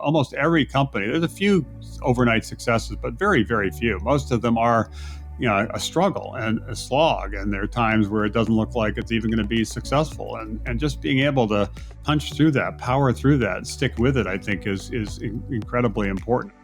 almost every company. There's a few overnight successes, but very, very few. Most of them are, a struggle and a slog. And there are times where it doesn't look like it's even going to be successful. And just being able to punch through that, power through that, and stick with it, I think is incredibly important.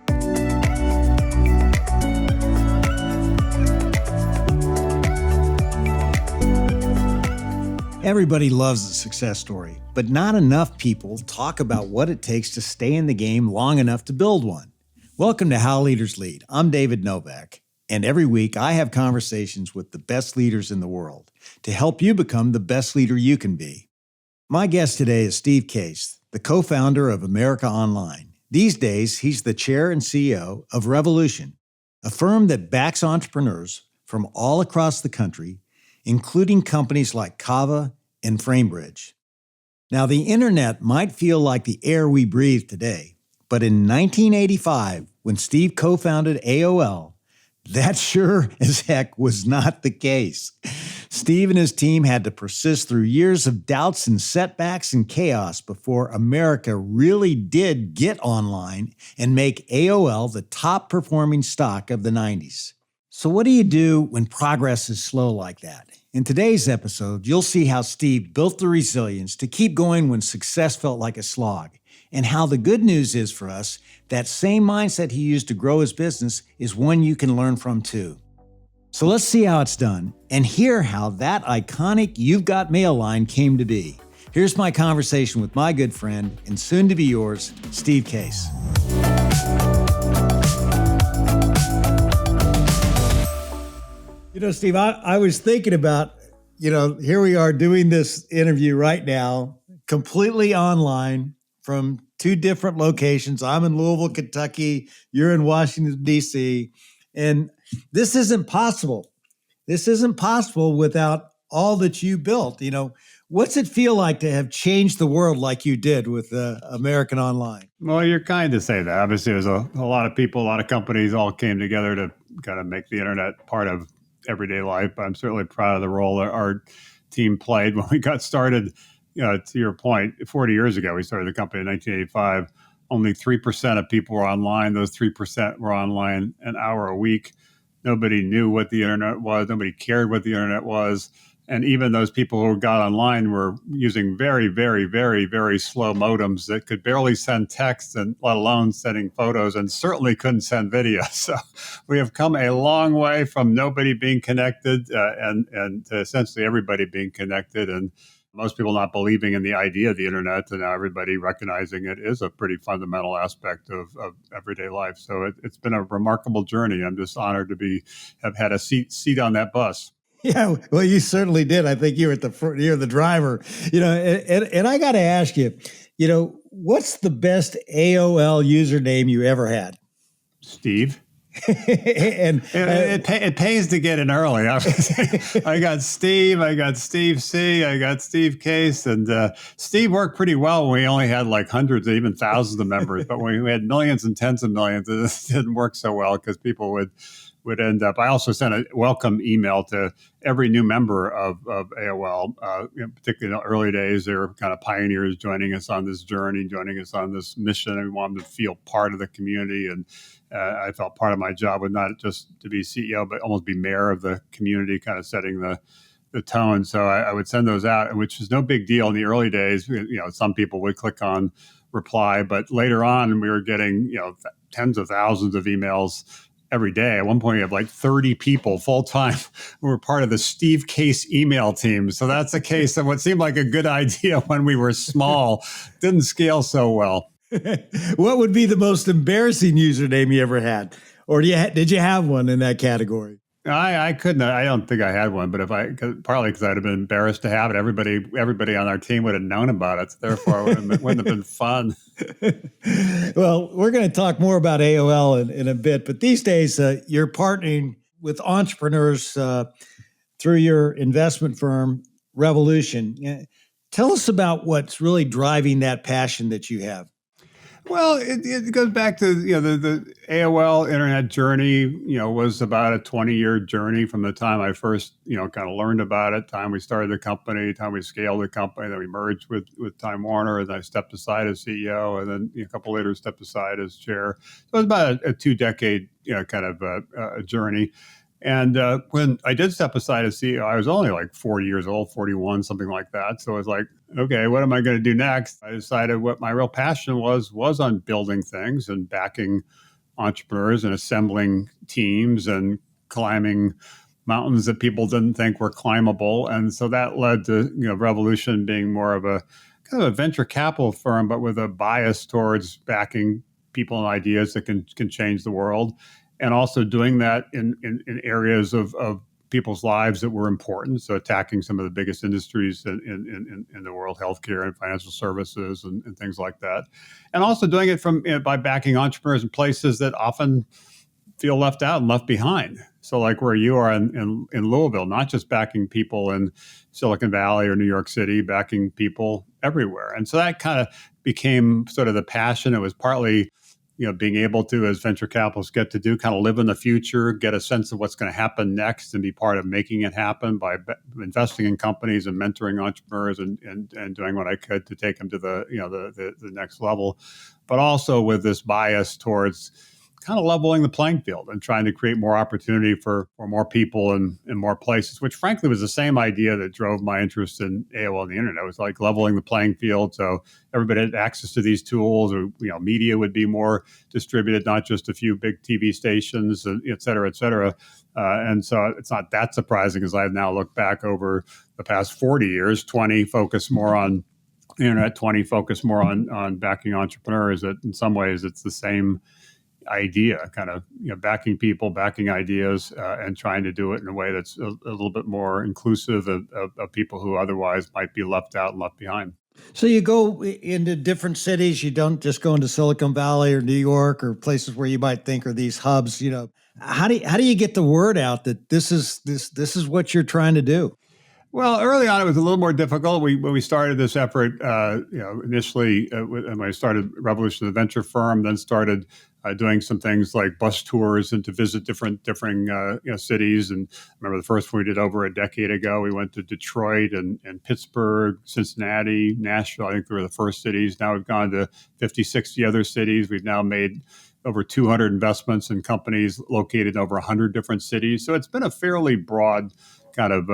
Everybody loves a success story, but not enough people talk about what it takes to stay in the game long enough to build one. Welcome to How Leaders Lead. I'm David Novak, and every week I have conversations with the best leaders in the world to help you become the best leader you can be. My guest today is Steve Case, the co-founder of America Online. These days, he's the chair and CEO of Revolution, a firm that backs entrepreneurs from all across the country, including companies like Kava and Framebridge. Now, the internet might feel like the air we breathe today, but in 1985, when Steve co-founded AOL, that sure as heck was not the case. Steve and his team had to persist through years of doubts and setbacks and chaos before America really did get online and make AOL the top performing stock of the 90s. So what do you do when progress is slow like that? In today's episode, you'll see how Steve built the resilience to keep going when success felt like a slog, and how the good news is for us, that same mindset he used to grow his business is one you can learn from too. So let's see how it's done and hear how that iconic You've Got Mail line came to be. Here's my conversation with my good friend and soon to be yours, Steve Case. Steve, I was thinking about, here we are doing this interview right now, completely online from two different locations. I'm in Louisville, Kentucky. You're in Washington, D.C. And this isn't possible. This isn't possible without all that you built. What's it feel like to have changed the world like you did with American Online? Well, you're kind to say that. Obviously, there's a lot of people, a lot of companies all came together to kind of make the internet part of everyday life. But I'm certainly proud of the role that our team played when we got started. To your point, 40 years ago, we started the company in 1985. Only 3% of people were online. Those 3% were online an hour a week. Nobody knew what the internet was. Nobody cared what the internet was. And even those people who got online were using very, very, very, very slow modems that could barely send text, and let alone sending photos, and certainly couldn't send video. So we have come a long way from nobody being connected and to essentially everybody being connected, and most people not believing in the idea of the internet, and now everybody recognizing it is a pretty fundamental aspect of everyday life. So it's been a remarkable journey. I'm just honored to have had a seat on that bus. Yeah, well, you certainly did. I think you're you're the driver. And I got to ask you, what's the best AOL username you ever had? Steve. and it pays to get in early. I got Steve, I got Steve C, I got Steve Case, and Steve worked pretty well when we only had like hundreds, even thousands of members. But when we had millions and tens of millions, it didn't work so well because people would end up. I also sent a welcome email to every new member of AOL, particularly in the early days. They were kind of pioneers joining us on this journey, joining us on this mission. And we wanted them to feel part of the community. And I felt part of my job was not just to be CEO, but almost be mayor of the community, kind of setting the tone. So I would send those out, which is no big deal in the early days. Some people would click on reply, but later on we were getting, tens of thousands of emails every day. At one point, we have like 30 people full-time who were part of the Steve Case email team. So that's a case of what seemed like a good idea when we were small, didn't scale so well. What would be the most embarrassing username you ever had? Or did you have one in that category? I couldn't. I don't think I had one, but partly because I'd have been embarrassed to have it. Everybody on our team would have known about it. So therefore, it wouldn't have been fun. Well, we're going to talk more about AOL in a bit, but these days you're partnering with entrepreneurs through your investment firm, Revolution. Tell us about what's really driving that passion that you have. Well, it goes back to the AOL internet journey. Was about a 20-year journey from the time I first kind of learned about it, time we started the company, time we scaled the company, then we merged with Time Warner, and I stepped aside as CEO, and then a couple later stepped aside as chair. So it was about a 2-decade kind of journey. And when I did step aside as CEO, I was only like 40 years old, 41, something like that. So I was like, okay, what am I going to do next? I decided what my real passion was on building things and backing entrepreneurs and assembling teams and climbing mountains that people didn't think were climbable. And so that led to Revolution being more of a kind of a venture capital firm, but with a bias towards backing people and ideas that can change the world, and also doing that in areas of people's lives that were important. So attacking some of the biggest industries in the world, healthcare and financial services and things like that. And also doing it by backing entrepreneurs in places that often feel left out and left behind. So like where you are in Louisville, not just backing people in Silicon Valley or New York City, backing people everywhere. And so that kind of became sort of the passion. It was partly being able to, as venture capitalists get to do, kind of live in the future, get a sense of what's going to happen next and be part of making it happen by investing in companies and mentoring entrepreneurs and doing what I could to take them to the next level. But also with this bias towards kind of leveling the playing field and trying to create more opportunity for more people in more places, which frankly was the same idea that drove my interest in AOL and the internet. It was like leveling the playing field so everybody had access to these tools, or media would be more distributed, not just a few big TV stations, et cetera, et cetera. And so it's not that surprising as I've now looked back over the past 40 years, 20 focus more on internet, 20 focus more on backing entrepreneurs. That in some ways it's the same idea, kind of backing people, backing ideas, and trying to do it in a way that's a little bit more inclusive of people who otherwise might be left out and left behind. So you go into different cities. You don't just go into Silicon Valley or New York or places where you might think are these hubs. How do you get the word out that this is what you're trying to do? Well, early on, it was a little more difficult. When we started this effort, initially when I started Revolution, the venture firm, then started doing some things like bus tours and to visit different cities. And I remember the first one we did over a decade ago. We went to Detroit and Pittsburgh, Cincinnati, Nashville. I think they were the first cities. Now we've gone to 50, 60 other cities. We've now made over 200 investments in companies located in over 100 different cities. So it's been a fairly broad kind of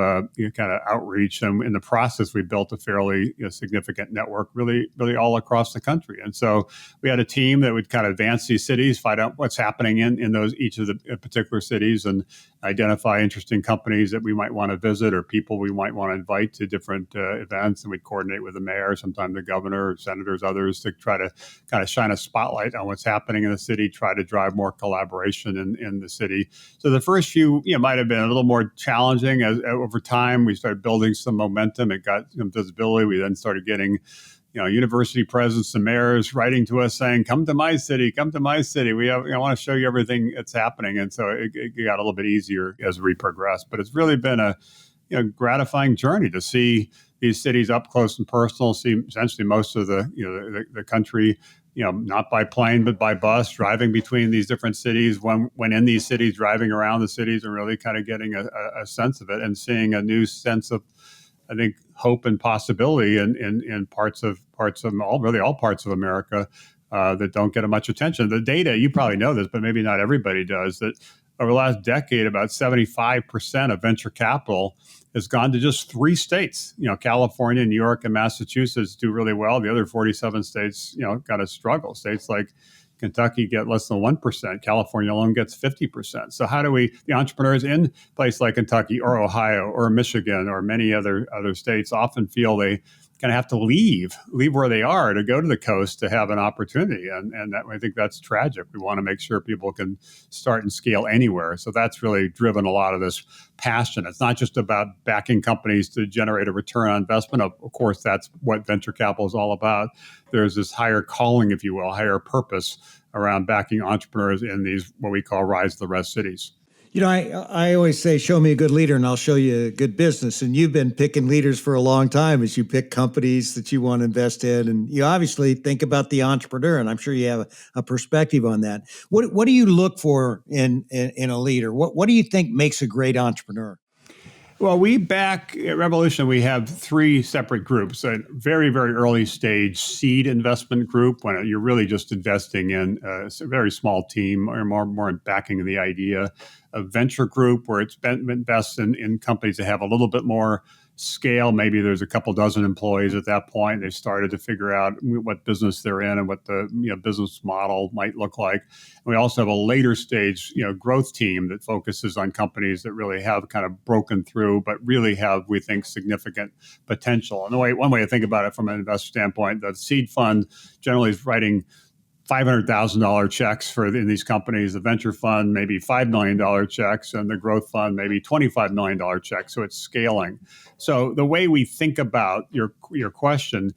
outreach, and in the process, we built a fairly significant network, really all across the country. And so we had a team that would kind of advance these cities, find out what's happening in each of the particular cities, and identify interesting companies that we might want to visit or people we might want to invite to different events. And we'd coordinate with the mayor, sometimes the governor, senators, others, to try to kind of shine a spotlight on what's happening in the city, try to drive more collaboration in the city. So the first few might have been a little more challenging. Over time, we started building some momentum. It got some visibility. We then started getting university presidents and mayors writing to us saying, come to my city, come to my city. I want to show you everything that's happening. And so it got a little bit easier as we progressed. But it's really been a gratifying journey to see these cities up close and personal, see essentially most of the country, not by plane, but by bus, driving between these different cities. When in these cities, driving around the cities and really kind of getting a sense of it and seeing a new sense of, I think, hope and possibility in parts of all parts of America that don't get much attention. The data, you probably know this, but maybe not everybody does, that over the last decade, about 75% of venture capital has gone to just 3 states. California, New York, and Massachusetts do really well. The other 47 states, kind of struggle. States like Kentucky get less than 1%. California alone gets 50%. So how do the entrepreneurs in a place like Kentucky or Ohio or Michigan or many other states often feel they kind of have to leave where they are to go to the coast to have an opportunity. And I think that's tragic. We want to make sure people can start and scale anywhere. So that's really driven a lot of this passion. It's not just about backing companies to generate a return on investment. Of course, that's what venture capital is all about. There's this higher calling, if you will, higher purpose around backing entrepreneurs in these, what we call rise of the rest cities. I always say, show me a good leader and I'll show you a good business. And you've been picking leaders for a long time as you pick companies that you want to invest in. And you obviously think about the entrepreneur, and I'm sure you have a perspective on that. What do you look for in a leader? What do you think makes a great entrepreneur? Well, we back at Revolution, we have three separate groups. A very, very early stage seed investment group, when you're really just investing in a very small team or more in backing of the idea. A venture group where it's been invest in companies that have a little bit more scale. Maybe there's a couple dozen employees at that point. They started to figure out what business they're in and what the business model might look like. And we also have a later stage growth team that focuses on companies that really have kind of broken through, but really have, we think, significant potential. And one way to think about it from an investor standpoint, the seed fund generally is writing $500,000 checks in these companies, the venture fund maybe $5 million checks, and the growth fund maybe $25 million checks. So it's scaling. So the way we think about your question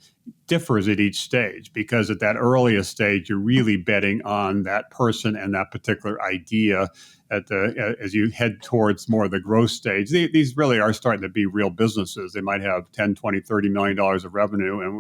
differs at each stage, because at that earliest stage, you're really betting on that person and that particular idea. As you head towards more of the growth stage, these really are starting to be real businesses. They might have 10, 20, $30 million of revenue, and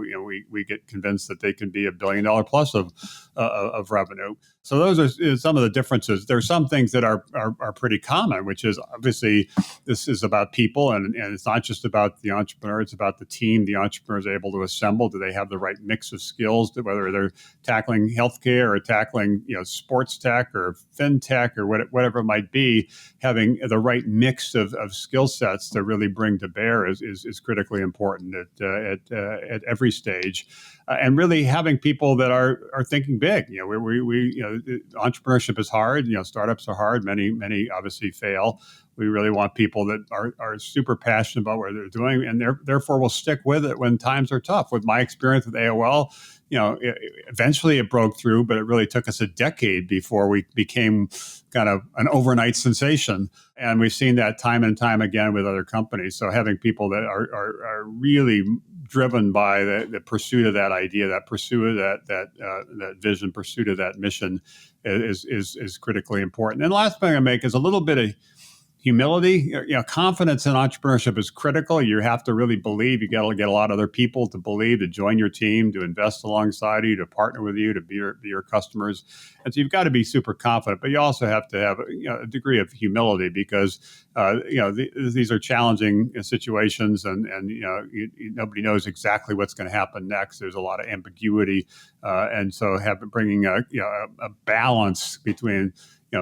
we get convinced that they can be $1 billion plus of revenue. So those are some of the differences. There are some things that are pretty common, which is obviously this is about people, and it's not just about the entrepreneur, it's about the team the entrepreneur is able to assemble. Do they have the right mix of skills, whether they're tackling healthcare or tackling sports tech or fintech or whatever it might be? Having the right mix of skill sets to really bring to bear is critically important at every stage. And really having people that are thinking big. Entrepreneurship is hard. Startups are hard. Many obviously fail. We really want people that are super passionate about what they're doing, and therefore will stick with it when times are tough. With my experience with AOL, eventually it broke through, but it really took us a decade before we became kind of an overnight sensation. And we've seen that time and time again with other companies. So having people that are really driven by the pursuit of that idea, that pursuit of that vision, pursuit of that mission is critically important. And the last point I make is a little bit of humility. Confidence in entrepreneurship is critical. You have to really believe. You got to get a lot of other people to believe, to join your team, to invest alongside you, to partner with you, to be your customers. And so you've got to be super confident, but you also have to have a degree of humility, because these are challenging situations, and nobody knows exactly what's going to happen next. There's a lot of ambiguity, and so bringing a balance between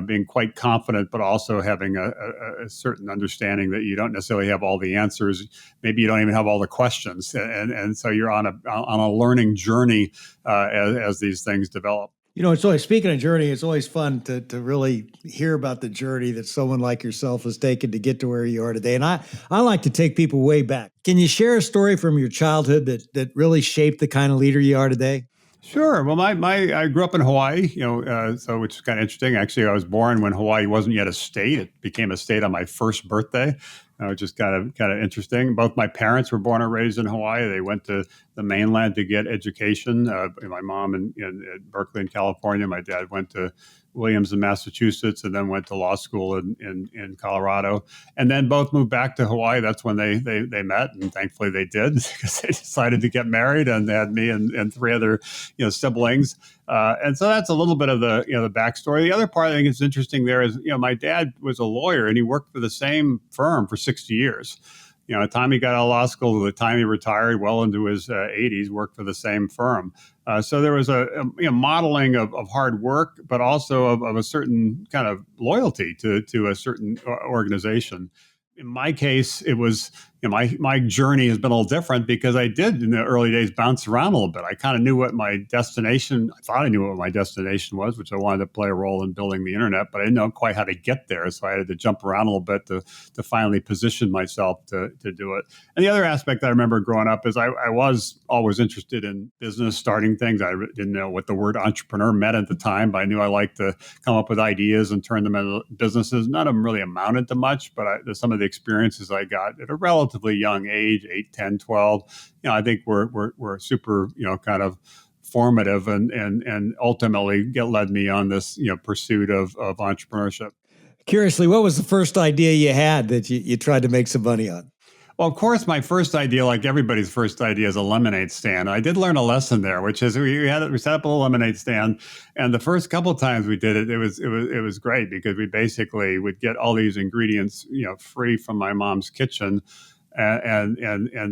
being quite confident, but also having a certain understanding that you don't necessarily have all the answers. Maybe you don't even have all the questions, and so you're on a learning journey as these things develop. It's always, speaking of journey, it's always fun to really hear about the journey that someone like yourself has taken to get to where you are today. And I like to take people way back. Can you share a story from your childhood that really shaped the kind of leader you are today? Sure. Well, I grew up in Hawaii, so which is kind of interesting. Actually, I was born when Hawaii wasn't yet a state. It became a state on my first birthday, which is kind of interesting. Both my parents were born and raised in Hawaii. They went to the mainland to get education. My mom in Berkeley in California. My dad went to Williams in Massachusetts, and then went to law school in Colorado, and then both moved back to Hawaii. That's when they met, and thankfully they did, because they decided to get married, and they had me and three other siblings. And so that's a little bit of the the backstory. The other part I think is interesting there is my dad was a lawyer, and he worked for the same firm for 60 years. The time he got out of law school to the time he retired, well into his 80s, worked for the same firm. So there was a modeling of hard work, but also of a certain kind of loyalty to a certain organization. In my case, it was my journey has been a little different, because I did in the early days bounce around a little bit. I kind of knew what my destination. I thought I knew what my destination was, which I wanted to play a role in building the internet, but I didn't know quite how to get there. So I had to jump around a little bit to finally position myself to do it. And the other aspect that I remember growing up is I was always interested in business, starting things. I didn't know what the word entrepreneur meant at the time, but I knew I liked to come up with ideas and turn them into businesses. None of them really amounted to much, but some of the experiences I got at a relatively young age, 8, 10, 12, I think were super, kind of formative, and ultimately led me on this, pursuit of entrepreneurship. Curiously, what was the first idea you had that you tried to make some money on? Well, of course, my first idea, like everybody's first idea, is a lemonade stand. I did learn a lesson there, which is we set up a little lemonade stand, and the first couple of times we did it, it was great because we basically would get all these ingredients, free from my mom's kitchen, and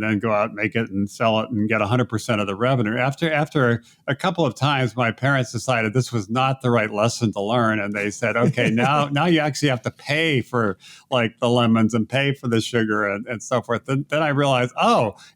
then go out, make it, and sell it, and get 100% of the revenue. After a couple of times, my parents decided this was not the right lesson to learn, and they said, "Okay, now you actually have to pay for like the lemons and pay for the sugar and so forth." Then I realized,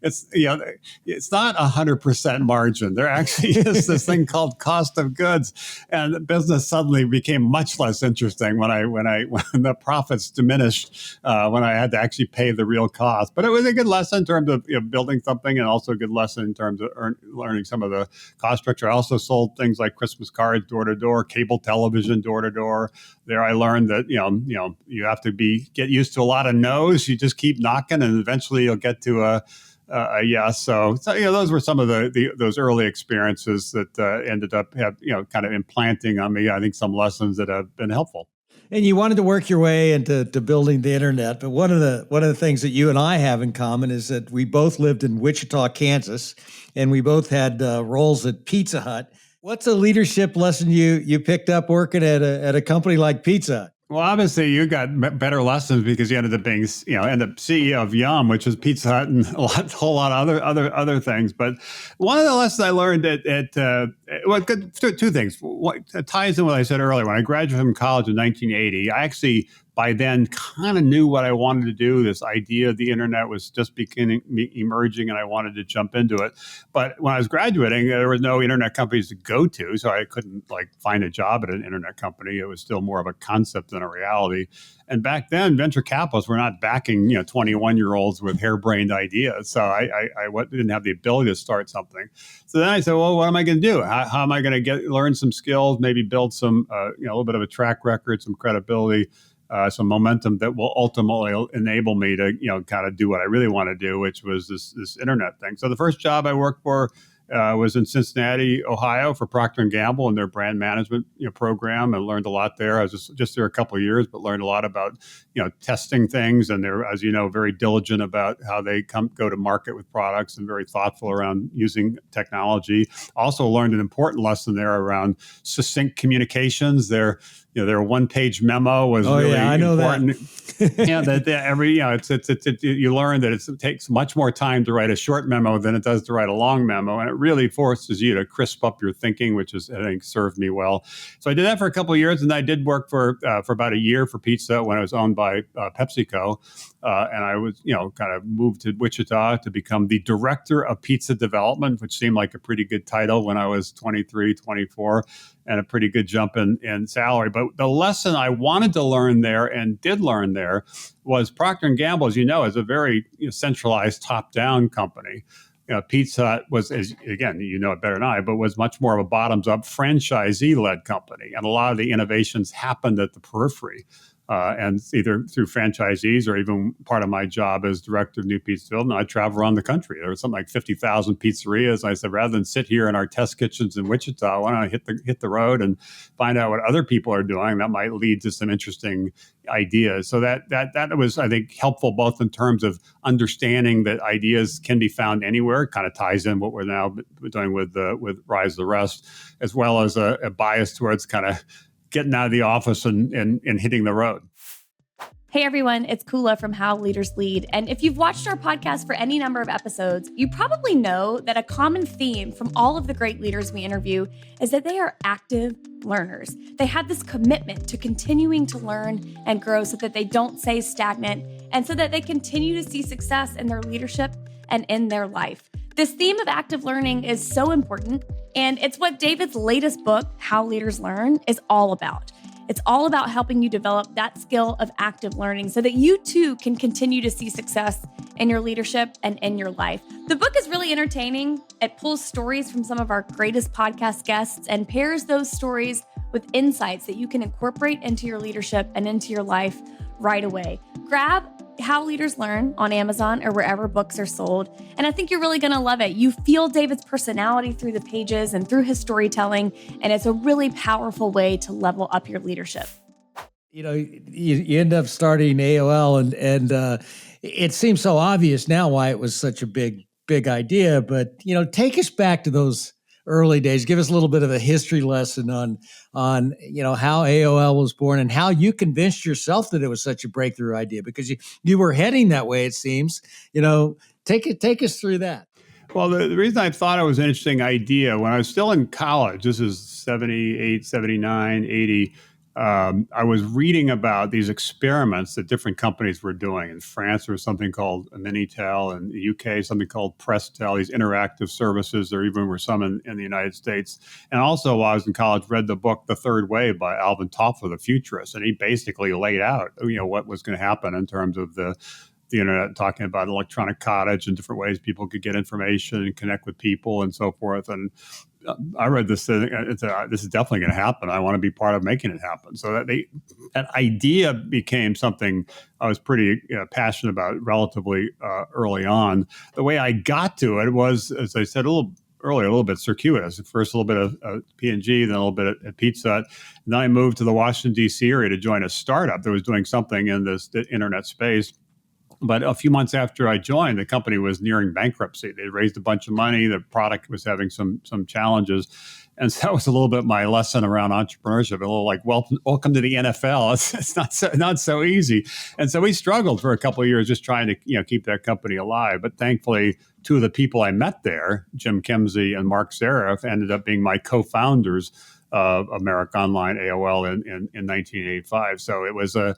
it's not 100% margin. There actually is this thing called cost of goods, and the business suddenly became much less interesting when the profits diminished when I had to actually pay the real cost. But it was a good lesson in terms of building something, and also a good lesson in terms of learning some of the cost structure. I also sold things like Christmas cards door to door, cable television door to door. There, I learned that you have to get used to a lot of no's. You just keep knocking, and eventually you'll get to a yes. So those were some of those early experiences that ended up kind of implanting on me, I think, some lessons that have been helpful. And you wanted to work your way into building the internet, but one of the things that you and I have in common is that we both lived in Wichita, Kansas, and we both had roles at Pizza Hut. What's a leadership lesson you picked up working at a company like Pizza Hut? Well, obviously, you got better lessons because you ended up being, CEO of Yum, which is Pizza Hut, and a whole lot of other things. But one of the lessons I learned two things. What ties in what I said earlier. When I graduated from college in 1980, I actually by then kind of knew what I wanted to do. This idea of the internet was just emerging, and I wanted to jump into it. But when I was graduating, there was no internet companies to go to, so I couldn't find a job at an internet company. It was still more of a concept than a reality. And back then, venture capitalists were not backing 21-year-olds with harebrained ideas. So I didn't have the ability to start something. So then I said, well, what am I going to do? How am I going to learn some skills, maybe build some a little bit of a track record, some credibility, some momentum that will ultimately enable me to kind of do what I really want to do, which was this internet thing. So the first job I worked for was in Cincinnati, Ohio, for Procter & Gamble and their brand management program. I learned a lot there. I was just there a couple of years, but learned a lot about testing things. And they're, as you know, very diligent about how they go to market with products, and very thoughtful around using technology. Also learned an important lesson there around succinct communications. Their one-page memo was really I know important. That. You learn that it takes much more time to write a short memo than it does to write a long memo, and it really forces you to crisp up your thinking, which is, I think, served me well. So I did that for a couple of years, and I did work for about a year for Pizza when I was owned by PepsiCo, and I was kind of moved to Wichita to become the director of pizza development, which seemed like a pretty good title when I was 23, 24. And a pretty good jump in salary. But the lesson I wanted to learn there and did learn there was Procter & Gamble, as you know, is a very centralized top-down company. Pizza Hut was, again, you know it better than I, but was much more of a bottoms-up franchisee-led company. And a lot of the innovations happened at the periphery. And either through franchisees or even part of my job as director of new pizza development, I travel around the country. There were something like 50,000 pizzerias. And I said, rather than sit here in our test kitchens in Wichita, why don't I hit the road and find out what other people are doing? That might lead to some interesting ideas. So that was, I think, helpful both in terms of understanding that ideas can be found anywhere. It kind of ties in what we're now doing with Rise of the Rest, as well as a bias towards kind of getting out of the office and hitting the road. Hey everyone, it's Kula from How Leaders Lead. And if you've watched our podcast for any number of episodes, you probably know that a common theme from all of the great leaders we interview is that they are active learners. They have this commitment to continuing to learn and grow so that they don't stay stagnant, and so that they continue to see success in their leadership and in their life. This theme of active learning is so important, and it's what David's latest book, How Leaders Learn, is all about. It's all about helping you develop that skill of active learning so that you too can continue to see success in your leadership and in your life. The book is really entertaining. It pulls stories from some of our greatest podcast guests and pairs those stories with insights that you can incorporate into your leadership and into your life right away. Grab How Leaders Learn on Amazon or wherever books are sold. And I think you're really going to love it. You feel David's personality through the pages and through his storytelling, and it's a really powerful way to level up your leadership. You end up starting AOL, and it seems so obvious now why it was such a big idea. But take us back to those early days. Give us a little bit of a history lesson on how AOL was born and how you convinced yourself that it was such a breakthrough idea, because you were heading that way. It seems. Take us through that. Well, the reason I thought it was an interesting idea, when I was still in college, this is 78, 79, 80, I was reading about these experiments that different companies were doing. In France, there was something called a Minitel. In the UK, something called Prestel, these interactive services. There even were some in the United States. And also, while I was in college, read the book The Third Wave by Alvin Toffler, the futurist. And he basically laid out, what was going to happen in terms of the internet, talking about electronic cottage and different ways people could get information and connect with people and so forth. And I read this, this is definitely going to happen. I want to be part of making it happen. So that idea became something I was pretty passionate about relatively early on. The way I got to it was, as I said a little earlier, a little bit circuitous. First, a little bit of P&G, then a little bit at Pizza Hut. And then I moved to the Washington, D.C. area to join a startup that was doing something in the internet space. But a few months after I joined, the company was nearing bankruptcy. They raised a bunch of money. The product was having some challenges. And so that was a little bit my lesson around entrepreneurship, a little like, welcome to the NFL. It's not so easy. And so we struggled for a couple of years just trying to keep that company alive. But thankfully, two of the people I met there, Jim Kimsey and Mark Zarif, ended up being my co-founders of America Online, AOL, in 1985. So it was a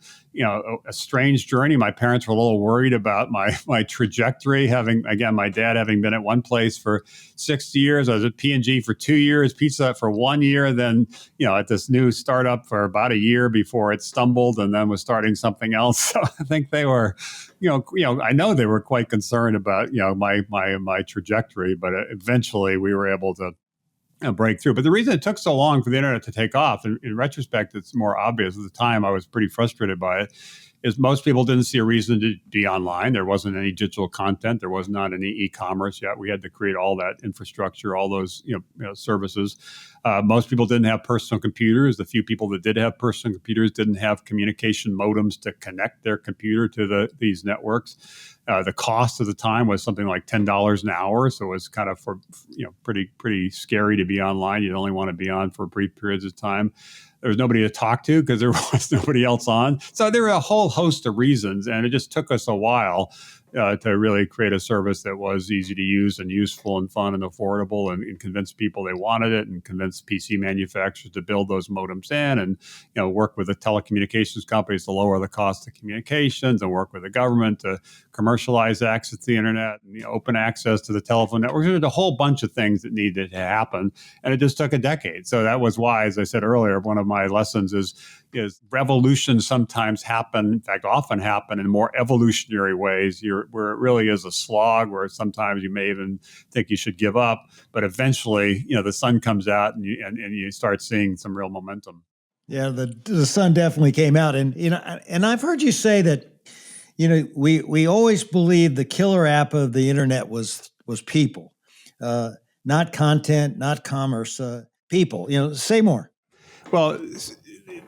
strange journey. My parents were a little worried about my trajectory. My dad having been at one place for 60 years. I was at P&G for 2 years, Pizza Hut for 1 year, then at this new startup for about a year before it stumbled, and then was starting something else. So I think they were, I know they were quite concerned about my trajectory, but eventually we were able to break through. But the reason it took so long for the internet to take off, and in retrospect, it's more obvious. At the time, I was pretty frustrated by it, is most people didn't see a reason to be online. There wasn't any digital content. There was not any e-commerce yet. We had to create all that infrastructure, all those services. Most people didn't have personal computers. The few people that did have personal computers didn't have communication modems to connect their computer to these networks. The cost of the time was something like $10 an hour, so it was kind of pretty scary to be online. You'd only want to be on for brief periods of time. There was nobody to talk to because there was nobody else on. So there were a whole host of reasons, and it just took us a while to really create a service that was easy to use and useful and fun and affordable, and convince people they wanted it, and convince PC manufacturers to build those modems in, and work with the telecommunications companies to lower the cost of communications, and work with the government to commercialize access to the internet and open access to the telephone network. There's a whole bunch of things that needed to happen, and it just took a decade. So that was why, as I said earlier, one of my lessons is revolutions sometimes happen, in fact, often happen in more evolutionary ways, where it really is a slog, where sometimes you may even think you should give up, but eventually, the sun comes out and you start seeing some real momentum. Yeah, the sun definitely came out, and I've heard you say that, we always believed the killer app of the internet was people, not content, not commerce, people. Say more. Well,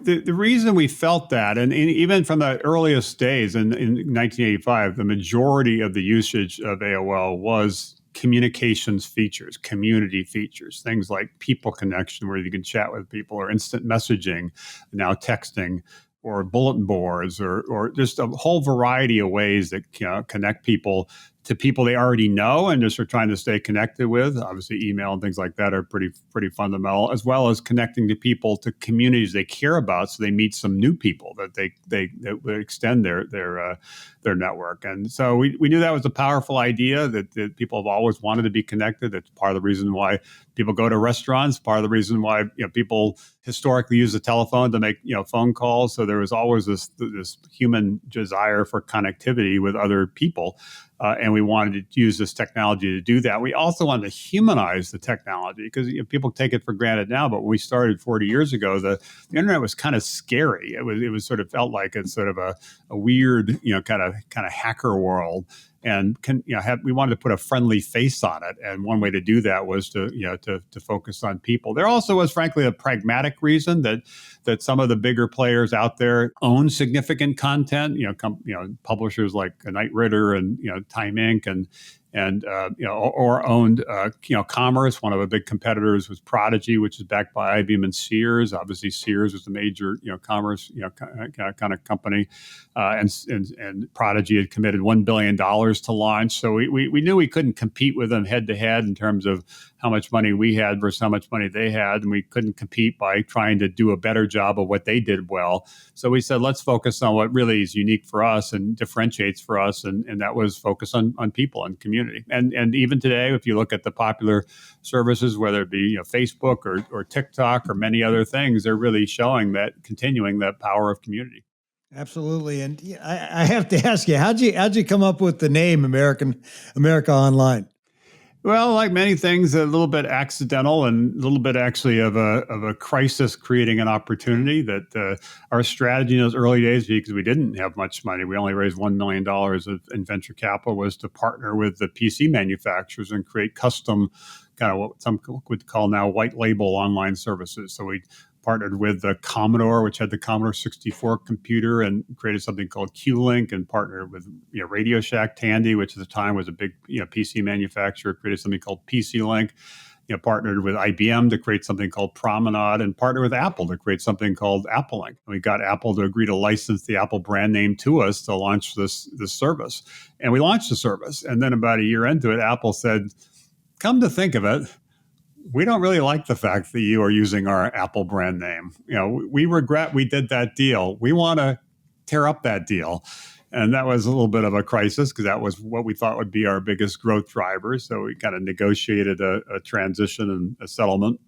the reason we felt that, and even from the earliest days in 1985, the majority of the usage of AOL was communications features, community features, things like people connection, where you can chat with people, or instant messaging, now texting, or bulletin boards, or just a whole variety of ways that connect people to people they already know and just are trying to stay connected with. Obviously, email and things like that are pretty fundamental, as well as connecting to people, to communities they care about, so they meet some new people that they extend their network. And so we knew that was a powerful idea, that people have always wanted to be connected. That's part of the reason why people go to restaurants, part of the reason why people historically use the telephone to make phone calls. So there was always this human desire for connectivity with other people. And we wanted to use this technology to do that. We also wanted to humanize the technology, because people take it for granted now. But when we started 40 years ago, the internet was kind of scary. It was sort of felt like it's sort of a weird, kind of hacker world. and we wanted to put a friendly face on it. And one way to do that was to focus on people. There also was, frankly, a pragmatic reason that some of the bigger players out there own significant content. Publishers like Knight Ridder and Time Inc. or owned Commerce. One of the big competitors was Prodigy, which is backed by IBM and Sears. Obviously, Sears was the major commerce kind of company, and Prodigy had committed $1 billion to launch. So we knew we couldn't compete with them head to head in terms of how much money we had versus how much money they had, and we couldn't compete by trying to do a better job of what they did well. So we said, let's focus on what really is unique for us and differentiates for us, and that was focus on people and community. And even today, if you look at the popular services, whether it be Facebook or TikTok or many other things, they're really continuing that power of community. Absolutely. And I have to ask you, how'd you come up with the name America Online? Well, like many things, a little bit accidental and a little bit actually of a crisis creating an opportunity. That our strategy in those early days, because we didn't have much money, we only raised $1 million in venture capital, was to partner with the PC manufacturers and create custom, kind of what some would call now white label online services. So we partnered with the Commodore, which had the Commodore 64 computer, and created something called Q-Link, and partnered with Radio Shack, Tandy, which at the time was a big PC manufacturer, created something called PC Link. Partnered with IBM to create something called Promenade, and partnered with Apple to create something called Apple Link. And we got Apple to agree to license the Apple brand name to us to launch this service. And we launched the service. And then about a year into it, Apple said, come to think of it, we don't really like the fact that you are using our Apple brand name. We regret we did that deal. We want to tear up that deal. And that was a little bit of a crisis, because that was what we thought would be our biggest growth driver. So we kind of negotiated a transition and a settlement.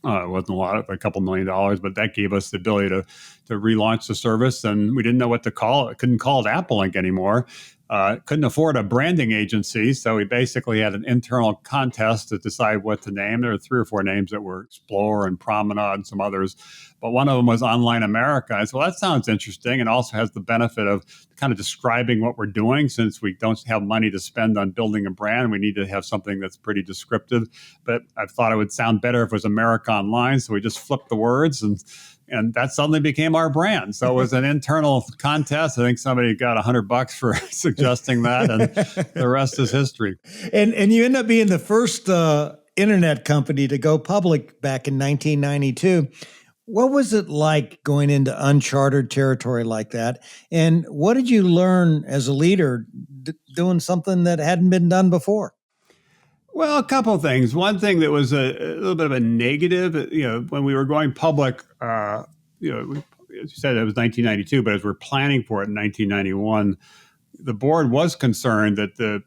It wasn't a couple $1 million, but that gave us the ability to relaunch the service. And we didn't know what to call it. Couldn't call it Apple Link anymore. Couldn't afford a branding agency, so we basically had an internal contest to decide what to name. There were 3 or 4 names that were Explorer and Promenade and some others, but one of them was Online America. I said, well, that sounds interesting, and also has the benefit of kind of describing what we're doing. Since we don't have money to spend on building a brand, we need to have something that's pretty descriptive. But I thought it would sound better if it was America Online, so we just flipped the words, and that suddenly became our brand. So it was an internal contest. I think somebody got $100 for suggesting that, and the rest is history. And you end up being the first internet company to go public back in 1992. What was it like going into uncharted territory like that? And what did you learn as a leader doing something that hadn't been done before? Well, a couple of things. One thing that was a little bit of a negative, when we were going public, as you said, it was 1992, but as we're planning for it in 1991, the board was concerned that the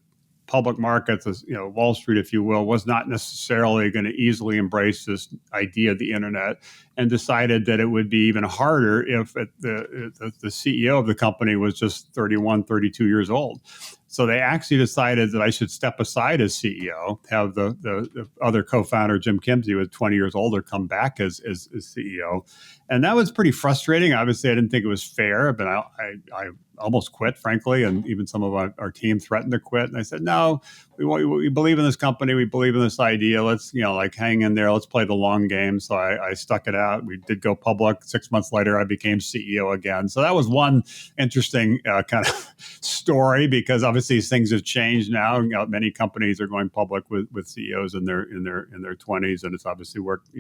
public markets, Wall Street, if you will, was not necessarily going to easily embrace this idea of the internet, and decided that it would be even harder if the CEO of the company was just 31, 32 years old. So they actually decided that I should step aside as CEO, have the other co-founder, Jim Kimsey, who was 20 years older, come back as CEO. And that was pretty frustrating. Obviously, I didn't think it was fair, but I almost quit, frankly, and even some of our team threatened to quit. And I said, no, we believe in this company. We believe in this idea. Let's, hang in there. Let's play the long game. So I stuck it out. We did go public. 6 months later, I became CEO again. So that was one interesting kind of story, because obviously things have changed now. Many companies are going public with CEOs in their 20s, and it's obviously worked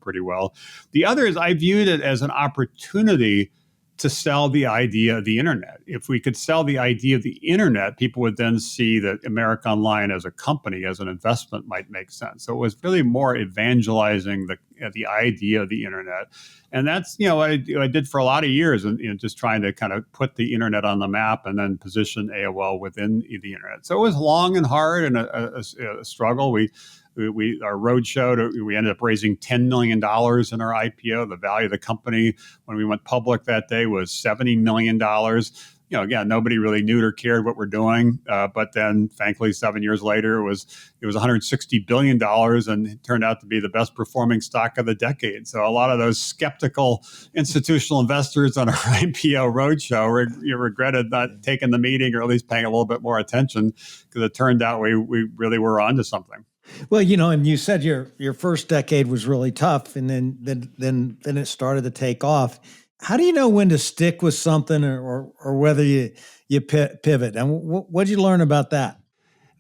pretty well. The other is I viewed it as an opportunity to sell the idea of the internet. If we could sell the idea of the internet, people would then see that America Online as a company, as an investment, might make sense. So it was really more evangelizing the idea of the internet. And that's, what I did for a lot of years, and just trying to kind of put the internet on the map and then position AOL within the internet. So it was long and hard and a struggle. Our roadshow, we ended up raising $10 million in our IPO. The value of the company when we went public that day was $70 million. again, nobody really knew or cared what we're doing. But then, thankfully, 7 years later, it was $160 billion, and it turned out to be the best performing stock of the decade. So a lot of those skeptical institutional investors on our IPO roadshow regretted not taking the meeting, or at least paying a little bit more attention, because it turned out we really were onto something. Well, and you said your first decade was really tough, and then it started to take off. How do you know when to stick with something or whether you pivot? And what did you learn about that?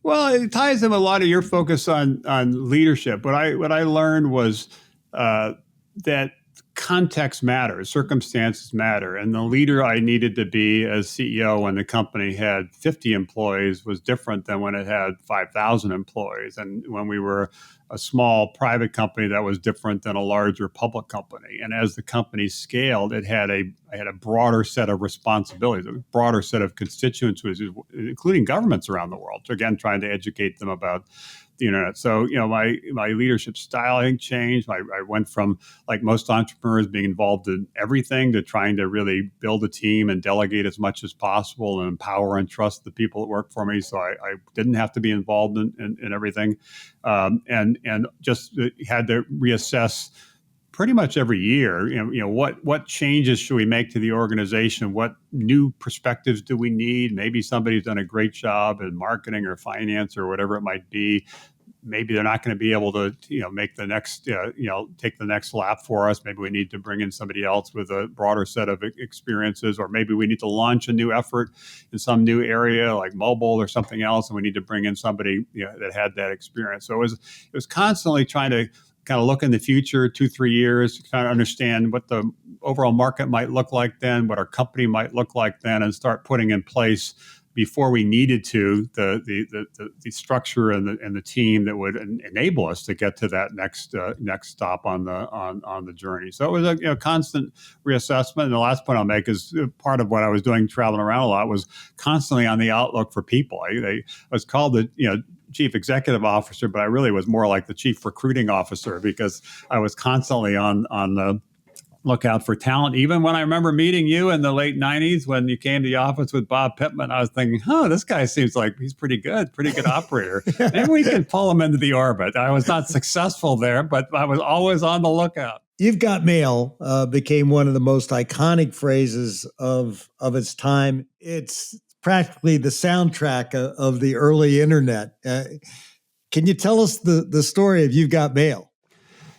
Well, it ties in with a lot of your focus on leadership. What I learned was that context matters, circumstances matter, and the leader I needed to be as CEO when the company had 50 employees was different than when it had 5,000 employees, and when we were a small private company, that was different than a larger public company. And as the company scaled, I had a broader set of responsibilities, a broader set of constituencies, including governments around the world. So again, trying to educate them about the internet. So, my leadership style, I think, changed. I went from, like most entrepreneurs, being involved in everything to trying to really build a team and delegate as much as possible and empower and trust the people that work for me. So I didn't have to be involved in everything, and just had to reassess pretty much every year. What changes should we make to the organization? What new perspectives do we need? Maybe somebody's done a great job in marketing or finance or whatever it might be. Maybe they're not going to be able to, make the next, take the next lap for us. Maybe we need to bring in somebody else with a broader set of experiences, or maybe we need to launch a new effort in some new area like mobile or something else, and we need to bring in somebody that had that experience. So it was constantly trying to kind of look in the future, 2-3 years, kind of understand what the overall market might look like then, what our company might look like then, and start putting in place before we needed to the structure and the team that would enable us to get to that next stop on the journey. So it was a constant reassessment. And the last point I'll make is part of what I was doing, traveling around a lot, was constantly on the outlook for people. I was called the chief executive officer, but I really was more like the chief recruiting officer, because I was constantly on the lookout for talent. Even when I remember meeting you in the late 90s, when you came to the office with Bob Pittman, I was thinking, this guy seems like he's pretty good operator. Maybe we can pull him into the orbit. I was not successful there, but I was always on the lookout. You've got mail became one of the most iconic phrases of its time. It's practically the soundtrack of the early internet. Can you tell us the story of You've Got Mail?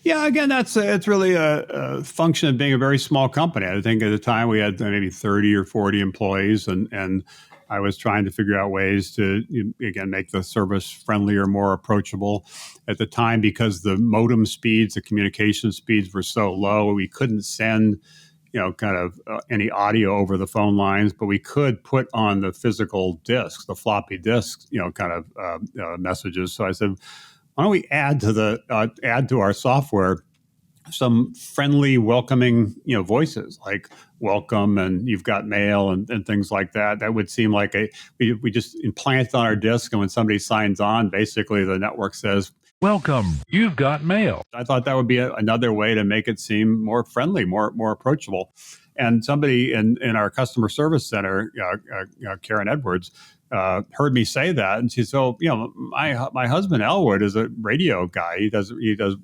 Yeah, again, it's really a function of being a very small company. I think at the time we had maybe 30 or 40 employees, and I was trying to figure out ways to, again, make the service friendlier, more approachable. At the time, because the modem speeds, the communication speeds were so low, we couldn't send any audio over the phone lines, but we could put on the physical disks, the floppy disks, messages. So I said, why don't we add to our software some friendly, welcoming, voices like welcome and you've got mail and things like that. That would seem like we just implant it on our disk, and when somebody signs on, basically the network says, welcome, you've got mail. I thought that would be another way to make it seem more friendly, more approachable. And somebody in our customer service center, Karen Edwards, heard me say that, and she said, my husband Elwood is a radio guy. He does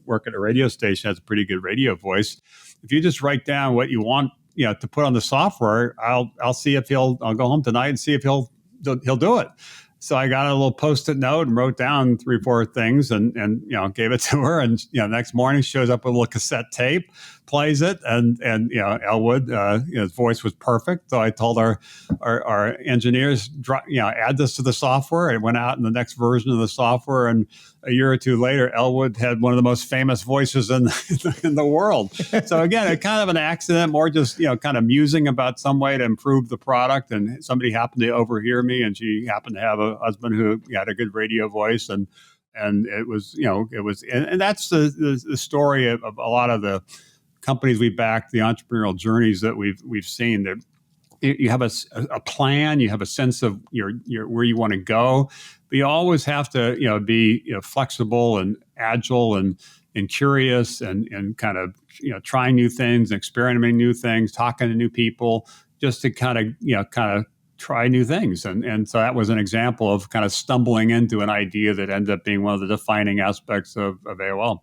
work at a radio station, has a pretty good radio voice. If you just write down what you want, to put on the software, I'll see if I'll go home tonight and see if he'll do it. So I got a little Post-it note and wrote down 3 or 4 things and gave it to her. And next morning shows up with a little cassette tape, plays it, and Elwood, his voice was perfect. So I told our engineers, add this to the software. It went out in the next version of the software, and a year or 2 later, Elwood had one of the most famous voices in the world. So again, kind of an accident, more just kind of musing about some way to improve the product. And somebody happened to overhear me, and she happened to have a husband who had a good radio voice, and it was and that's the story of a lot of the companies we backed, the entrepreneurial journeys that we've seen. That you have a plan, you have a sense of your where you want to go, but you always have to be flexible and agile and curious and kind of trying new things, experimenting new things, talking to new people, just to kind of try new things. And so that was an example of kind of stumbling into an idea that ended up being one of the defining aspects of AOL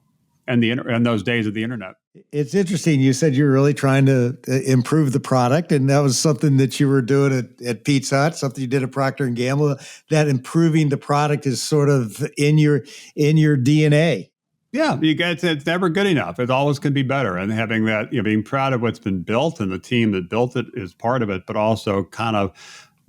and those days of the internet. It's interesting. You said you were really trying to improve the product, and that was something that you were doing at Pizza Hut, something you did at Procter & Gamble. That improving the product is sort of in your DNA. Yeah, it's never good enough. It always can be better. And having that, being proud of what's been built and the team that built it is part of it, but also kind of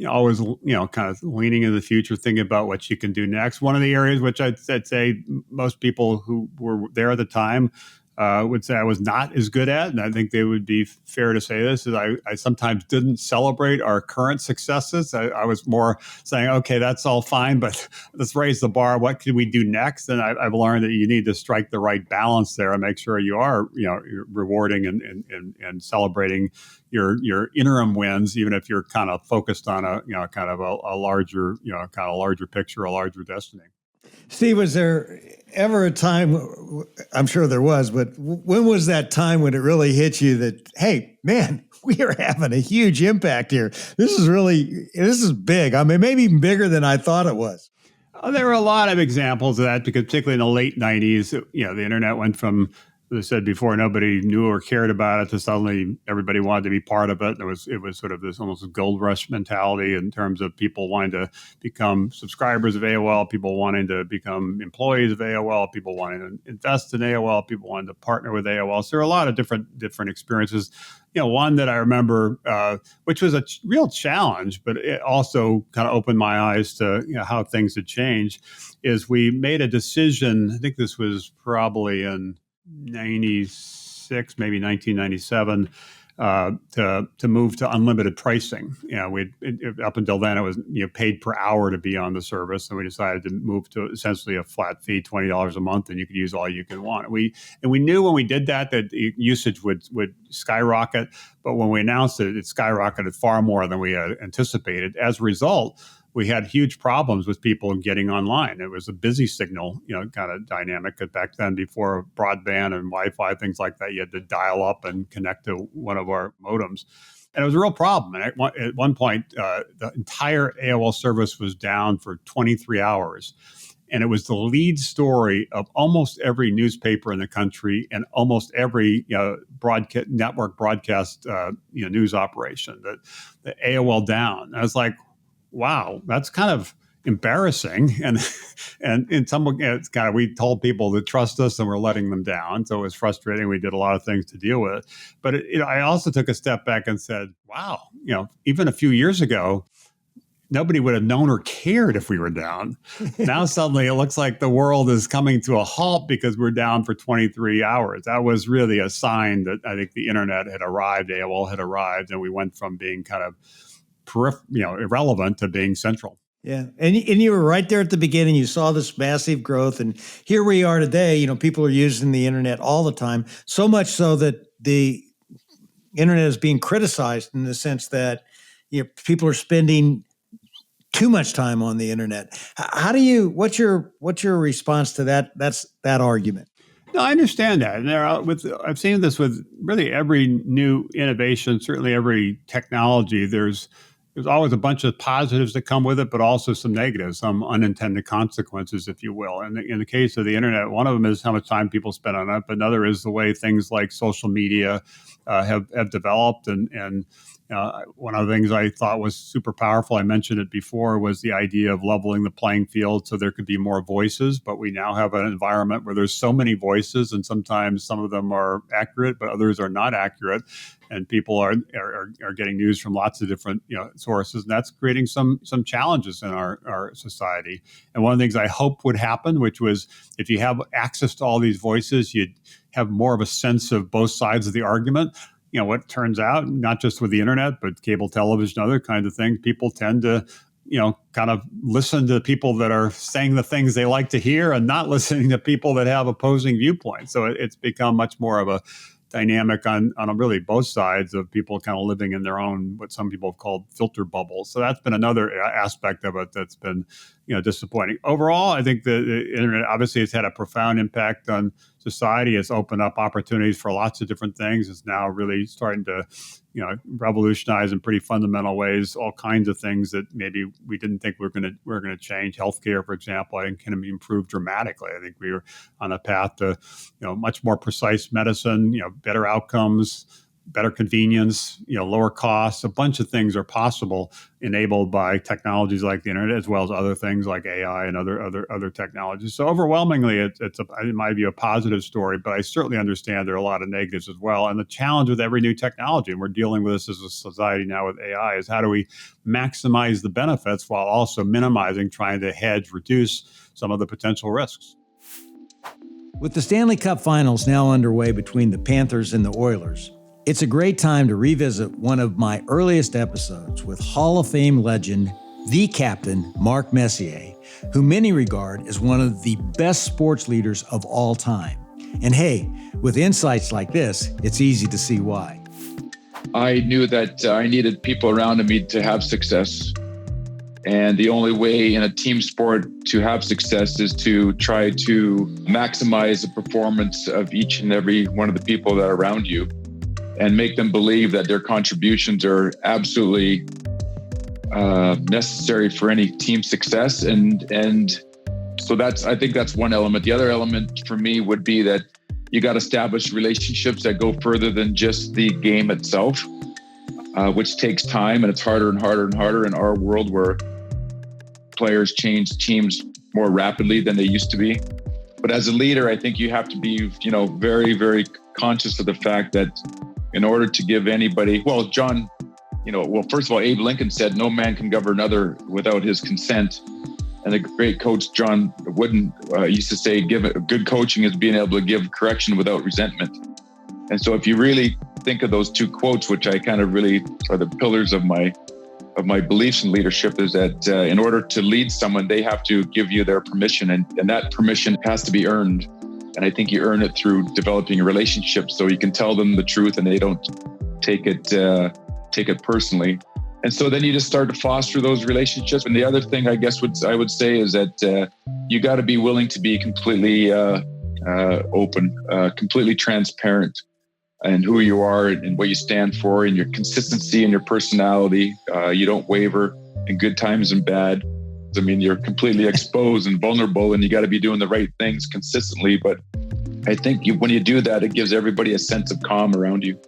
always, kind of leaning into the future, thinking about what you can do next. One of the areas which I'd say most people who were there at the time would say I was not as good at, and I think they would be fair to say this, is I sometimes didn't celebrate our current successes. I was more saying, okay, that's all fine, but let's raise the bar. What can we do next? And I've learned that you need to strike the right balance there and make sure you are, you're rewarding and celebrating your interim wins, even if you're kind of focused on a larger, kind of larger picture, a larger destiny. Steve, was there ever a time, I'm sure there was, but when was that time when it really hit you that, hey, man, we are having a huge impact here? This is big. I mean, maybe even bigger than I thought it was. There were a lot of examples of that, because particularly in the late 90s, the internet went from, as I said before, nobody knew or cared about it to suddenly everybody wanted to be part of it. It was sort of this almost gold rush mentality in terms of people wanting to become subscribers of AOL, people wanting to become employees of AOL, people wanting to invest in AOL, people wanting to partner with AOL. So there are a lot of different experiences. One that I remember, which was a real challenge, but it also kind of opened my eyes to how things had changed, is we made a decision. I think this was probably in 96, maybe 1997, to move to unlimited pricing. Up until then it was paid per hour to be on the service, and we decided to move to essentially a flat fee, $20 a month, and you could use all you could want. We knew when we did that usage would skyrocket, but when we announced it, it skyrocketed far more than we had anticipated. As a result, we had huge problems with people getting online. It was a busy signal, kind of dynamic. Because back then, before broadband and Wi-Fi, things like that, you had to dial up and connect to one of our modems. And it was a real problem. And at one point, the entire AOL service was down for 23 hours. And it was the lead story of almost every newspaper in the country and almost every network broadcast news operation, that the AOL down. And I was like, wow, that's kind of embarrassing. And in some, it's kind of, we told people to trust us and we're letting them down. So it was frustrating. We did a lot of things to deal with it. But I also took a step back and said, wow, even a few years ago, nobody would have known or cared if we were down. Now suddenly it looks like the world is coming to a halt because we're down for 23 hours. That was really a sign that I think the internet had arrived, AOL had arrived, and we went from being kind of irrelevant to being central. Yeah. And you were right there at the beginning. You saw this massive growth. And here we are today. People are using the internet all the time, so much so that the internet is being criticized in the sense that people are spending too much time on the internet. What's your response to that? That's that argument. No, I understand that. And I've seen this with really every new innovation, certainly every technology. There's always a bunch of positives that come with it, but also some negatives, some unintended consequences, if you will. And in the case of the internet, one of them is how much time people spend on it, but another is the way things like social media have developed. And one of the things I thought was super powerful, I mentioned it before, was the idea of leveling the playing field so there could be more voices. But we now have an environment where there's so many voices, and sometimes some of them are accurate, but others are not accurate. And people are getting news from lots of different sources, and that's creating some challenges in our society. And one of the things I hope would happen, which was if you have access to all these voices, you'd have more of a sense of both sides of the argument. What turns out, not just with the internet, but cable television, other kinds of things, people tend to, kind of listen to people that are saying the things they like to hear and not listening to people that have opposing viewpoints. So it's become much more of a dynamic on really both sides of people kind of living in their own, what some people have called filter bubbles. So that's been another aspect of it that's been, disappointing. Overall, I think the internet obviously has had a profound impact on society. It's opened up opportunities for lots of different things. It's now really starting to, revolutionize in pretty fundamental ways all kinds of things that maybe we didn't think we're going to change. Healthcare, for example, I think can be improved dramatically. I think we were on a path to, much more precise medicine, better outcomes, better convenience, lower costs. A bunch of things are possible enabled by technologies like the internet, as well as other things like AI and other technologies. So overwhelmingly, it's in my view, a positive story, but I certainly understand there are a lot of negatives as well. And the challenge with every new technology, and we're dealing with this as a society now with AI, is how do we maximize the benefits while also minimizing, trying to hedge, reduce some of the potential risks. With the Stanley Cup Finals now underway between the Panthers and the Oilers, it's a great time to revisit one of my earliest episodes with Hall of Fame legend, the captain, Mark Messier, who many regard as one of the best sports leaders of all time. And hey, with insights like this, it's easy to see why. I knew that I needed people around me to have success. And the only way in a team sport to have success is to try to maximize the performance of each and every one of the people that are around you, and make them believe that their contributions are absolutely necessary for any team success. And so I think that's one element. The other element for me would be that you got to establish relationships that go further than just the game itself, which takes time, and it's harder and harder and harder in our world where players change teams more rapidly than they used to be. But as a leader, I think you have to be, very, very conscious of the fact that in order to give anybody, first of all, Abe Lincoln said, no man can govern another without his consent. And the great coach, John Wooden, used to say, good coaching is being able to give correction without resentment. And so if you really think of those two quotes, which I kind of really are the pillars of my beliefs in leadership, is that in order to lead someone, they have to give you their permission, and that permission has to be earned. And I think you earn it through developing a relationship, so you can tell them the truth and they don't take it personally. And so then you just start to foster those relationships. And the other thing I guess I would say is that you got to be willing to be completely open, completely transparent in who you are and what you stand for, and your consistency and your personality. You don't waver in good times and bad. I mean, you're completely exposed and vulnerable, and you got to be doing the right things consistently. But I think when you do that, it gives everybody a sense of calm around you.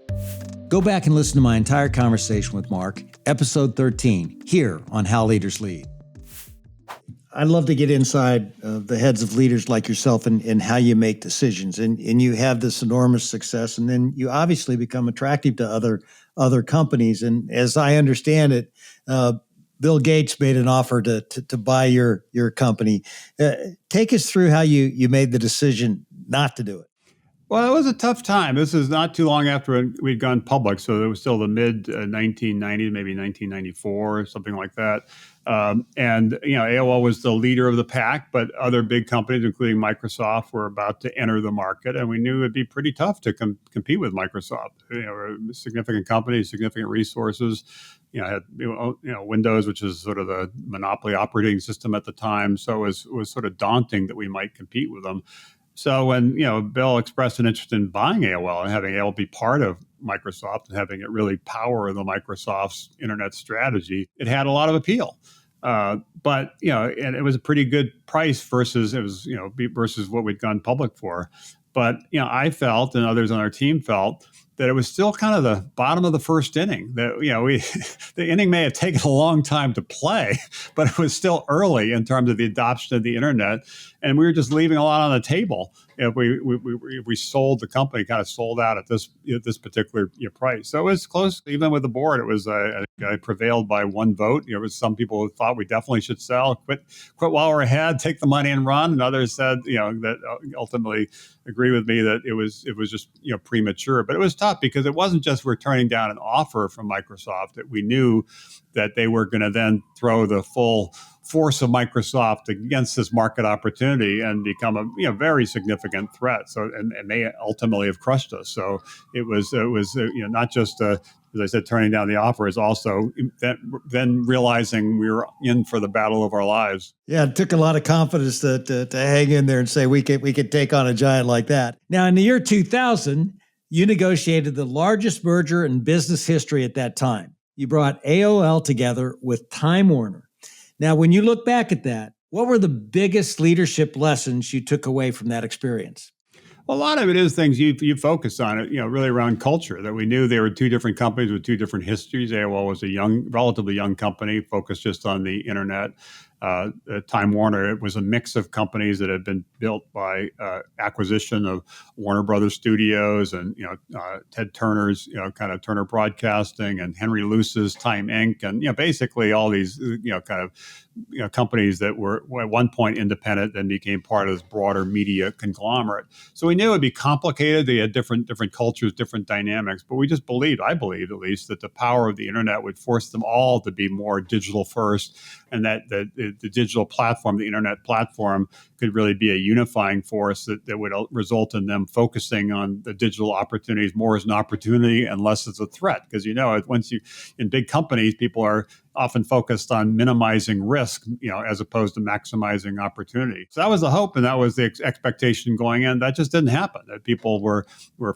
Go back and listen to my entire conversation with Mark, episode 13, here on How Leaders Lead. I'd love to get inside the heads of leaders like yourself and how you make decisions. And you have this enormous success, and then you obviously become attractive to other companies. And as I understand it, Bill Gates made an offer to buy your company. Take us through how you made the decision not to do it. Well, it was a tough time. This is not too long after we'd gone public, so it was still the mid 1990s, maybe 1994 or something like that. And AOL was the leader of the pack, but other big companies, including Microsoft, were about to enter the market, and we knew it'd be pretty tough to compete with Microsoft. We're a significant company, significant resources. Had Windows, which is sort of the monopoly operating system at the time, so it was sort of daunting that we might compete with them. So when Bill expressed an interest in buying AOL and having AOL be part of Microsoft and having it really power the Microsoft's internet strategy, it had a lot of appeal. But and it was a pretty good price versus what we'd gone public for. But I felt, and others on our team felt, that it was still kind of the bottom of the first inning. That the inning may have taken a long time to play, but it was still early in terms of the adoption of the internet, and we were just leaving a lot on the table if we sold the company, kind of sold out at this particular price. So it was close, even with the board. It was I prevailed by one vote. There was some people who thought we definitely should sell, quit while we're ahead, take the money and run, and others said that ultimately agree with me that it was just premature. But it was tough because it wasn't just we're turning down an offer from Microsoft, that we knew that they were going to then throw the full force of Microsoft against this market opportunity and become a very significant threat. So and they ultimately have crushed us. So it was not just as I said, turning down the offer is also then realizing we were in for the battle of our lives. Yeah, it took a lot of confidence to hang in there and say we could take on a giant like that. Now, in the year 2000, you negotiated the largest merger in business history at that time. You brought AOL together with Time Warner. Now, when you look back at that, what were the biggest leadership lessons you took away from that experience? Well, a lot of it is things you focus on it, really around culture, that we knew they were two different companies with two different histories. AOL was a relatively young company focused just on the internet. Time Warner, it was a mix of companies that had been built by acquisition of Warner Brothers Studios and Ted Turner's kind of Turner Broadcasting and Henry Luce's Time Inc. and basically all these kind of companies that were at one point independent, then became part of this broader media conglomerate. So we knew it'd be complicated. They had different cultures, different dynamics, but we just believed, I believed at least, that the power of the internet would force them all to be more digital first, and that the digital platform, the internet platform, could really be a unifying force that would result in them focusing on the digital opportunities more as an opportunity and less as a threat. Because in big companies, people are often focused on minimizing risk, as opposed to maximizing opportunity. So that was the hope, and that was the expectation going in. That just didn't happen. That people were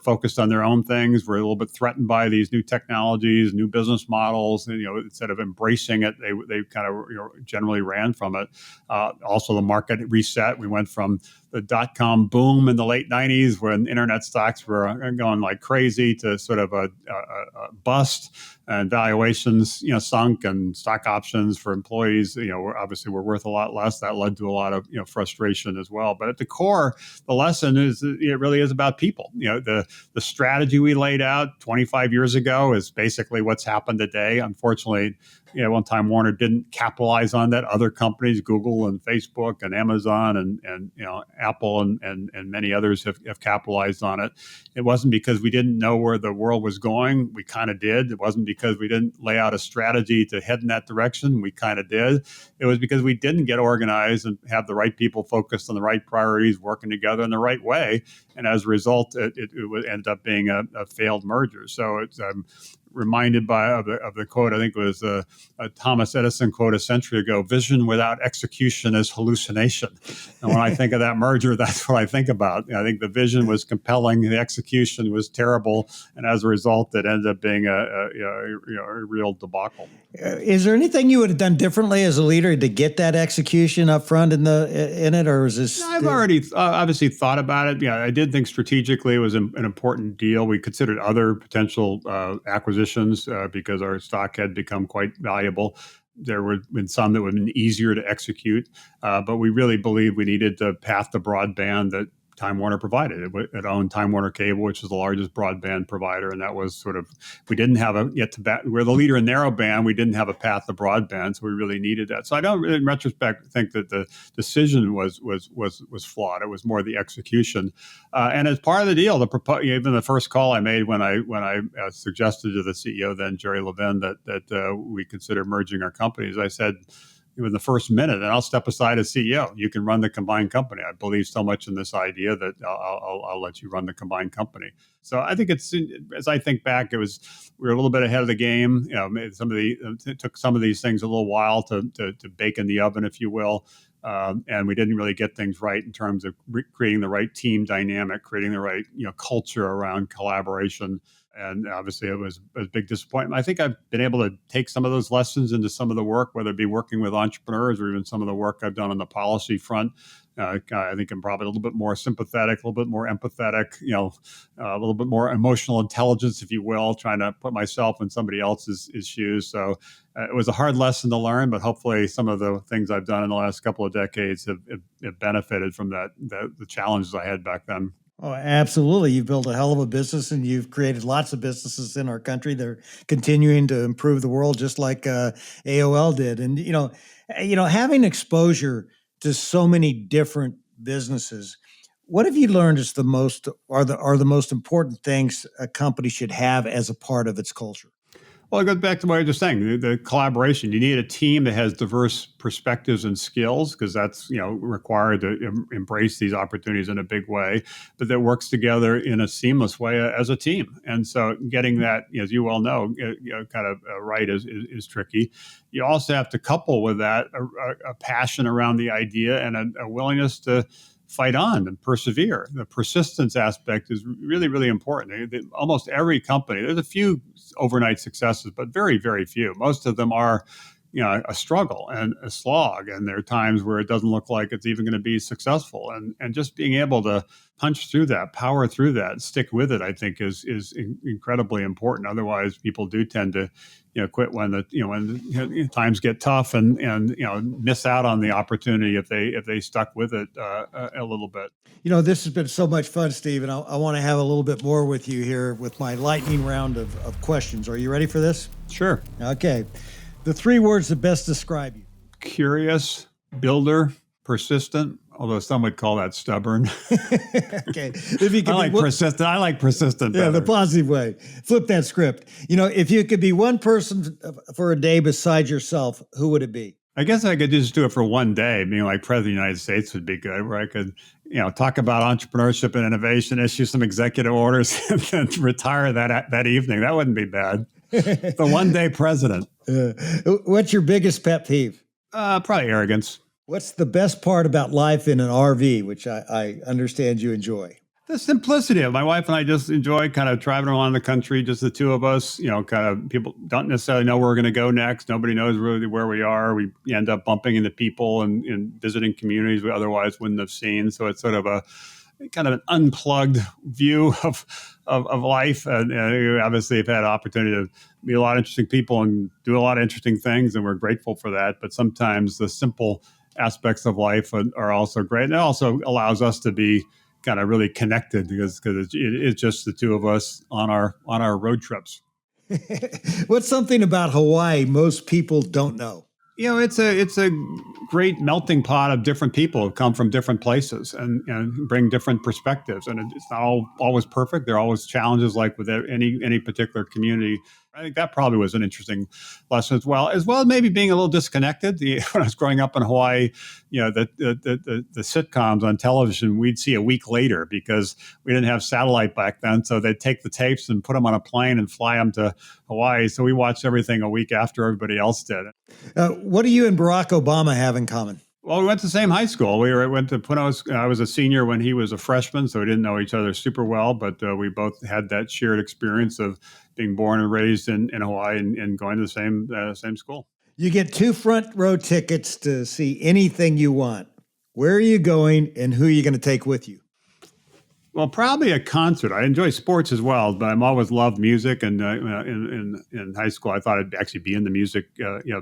focused on their own things, were a little bit threatened by these new technologies, new business models. And, instead of embracing it, they kind of generally ran from it. Also, the market reset. We went from the dot-com boom in the late 90s when internet stocks were going like crazy to sort of a bust, and valuations, sunk, and stock options for employees, were worth a lot less. That led to a lot of, frustration as well. But at the core, the lesson is it really is about people. The strategy we laid out 25 years ago is basically what's happened today. Unfortunately, one Time Warner didn't capitalize on that. Other companies, Google and Facebook and Amazon and Apple and many others have capitalized on it. It wasn't because we didn't know where the world was going. We kind of did. It wasn't because we didn't lay out a strategy to head in that direction. We kind of did. It was because we didn't get organized and have the right people focused on the right priorities, working together in the right way. And as a result, it would end up being a failed merger. So it's reminded of the quote, I think it was a Thomas Edison quote a century ago: "Vision without execution is hallucination." And when I think of that merger, that's what I think about. I think the vision was compelling, the execution was terrible, and as a result, it ended up being a real debacle. Is there anything you would have done differently as a leader to get that execution up front in it, or is this? I've already obviously thought about it. I did think strategically it was an important deal. We considered other potential acquisitions because our stock had become quite valuable. There would have been some that would have been easier to execute, but we really believed we needed the path to broadband that Time Warner provided. It owned Time Warner Cable, which is the largest broadband provider, and that was sort of, we didn't have we're the leader in narrowband. We didn't have a path to broadband, so we really needed that. So I don't, in retrospect, think that the decision was flawed. It was more the execution, and as part of the deal, even the first call I made when I suggested to the CEO then, Jerry Levin, that we consider merging our companies, I said, in the first minute, and I'll step aside as CEO. You can run the combined company. I believe so much in this idea that I'll let you run the combined company. So I think as I think back, we were a little bit ahead of the game. It took some of these things a little while to bake in the oven, if you will. And we didn't really get things right in terms of creating the right team dynamic, creating the right culture around collaboration. And obviously, it was a big disappointment. I think I've been able to take some of those lessons into some of the work, whether it be working with entrepreneurs or even some of the work I've done on the policy front. I think I'm probably a little bit more sympathetic, a little bit more empathetic, a little bit more emotional intelligence, if you will, trying to put myself in somebody else's shoes. So it was a hard lesson to learn, but hopefully some of the things I've done in the last couple of decades have benefited from the challenges I had back then. Oh, absolutely. You've built a hell of a business, and you've created lots of businesses in our country that are continuing to improve the world, just like AOL did. And, having exposure to so many different businesses, what have you learned is the most important things a company should have as a part of its culture? Well, it goes back to what I was just saying, the collaboration. You need a team that has diverse perspectives and skills because that's, required to embrace these opportunities in a big way, but that works together in a seamless way as a team. And so getting that, as you well know, kind of right is tricky. You also have to couple with that a passion around the idea and a willingness to fight on and persevere. The persistence aspect is really, really important. Almost every company, there's a few overnight successes, but very, very few. Most of them are, a struggle and a slog. And there are times where it doesn't look like it's even going to be successful. And just being able to punch through that, power through that, stick with it, I think is incredibly important. Otherwise, people do tend to quit when when times get tough and miss out on the opportunity if they stuck with it a little bit. This has been so much fun, Steve, and I want to have a little bit more with you here with my lightning round of questions. Are you ready for this? Sure. Okay. The 3 words that best describe you. Curious, builder, persistent. Although some would call that stubborn. Okay. If you could persistent. I like persistent better. Yeah, the positive way. Flip that script. If you could be one person for a day beside yourself, who would it be? I guess I could just do it for one day. Being like President of the United States would be good, where I could, talk about entrepreneurship and innovation, issue some executive orders, and then retire that evening. That wouldn't be bad. The one-day president. What's your biggest pet peeve? Probably arrogance. What's the best part about life in an RV, which I understand you enjoy? The simplicity of it. My wife and I just enjoy kind of driving around the country, just the two of us. Kind of people don't necessarily know where we're going to go next. Nobody knows really where we are. We end up bumping into people and visiting communities we otherwise wouldn't have seen. So it's sort of a kind of an unplugged view of life. And we obviously have had an opportunity to meet a lot of interesting people and do a lot of interesting things, and we're grateful for that. But sometimes the simple aspects of life are also great. And it also allows us to be kind of really connected because it's just the two of us on our road trips. What's something about Hawaii most people don't know? It's a great melting pot of different people who come from different places and bring different perspectives. And it's not always perfect. There are always challenges, like with any particular community. I think that probably was an interesting lesson as well as maybe being a little disconnected. When I was growing up in Hawaii, the sitcoms on television, we'd see a week later because we didn't have satellite back then. So they'd take the tapes and put them on a plane and fly them to Hawaii. So we watched everything a week after everybody else did. What do you and Barack Obama have in common? Well, we went to the same high school. I was a senior when he was a freshman, so we didn't know each other super well, but we both had that shared experience of being born and raised in Hawaii and going to the same school. You get 2 front row tickets to see anything you want. Where are you going and who are you going to take with you? Well, probably a concert. I enjoy sports as well, but I've always loved music. And in high school, I thought I'd actually be in the music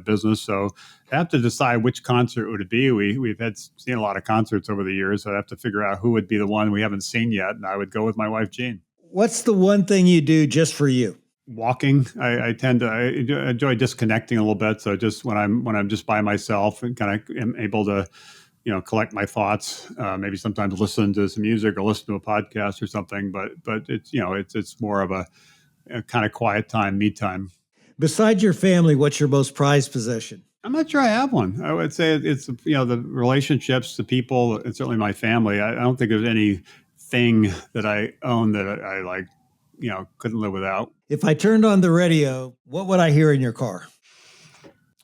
business. So I have to decide which concert would it be. We've seen a lot of concerts over the years, so I have to figure out who would be the one we haven't seen yet. And I would go with my wife, Jean. What's the one thing you do just for you? Walking. I enjoy disconnecting a little bit. So just when I'm just by myself and kind of am able to collect my thoughts, maybe sometimes listen to some music or listen to a podcast or something, but it's more of a kind of quiet time, me time. Besides your family, what's your most prized possession? I'm not sure I have one. I would say it's the relationships, the people, and certainly my family. I don't think there's anything that I own that I like, couldn't live without. If I turned on the radio, what would I hear in your car?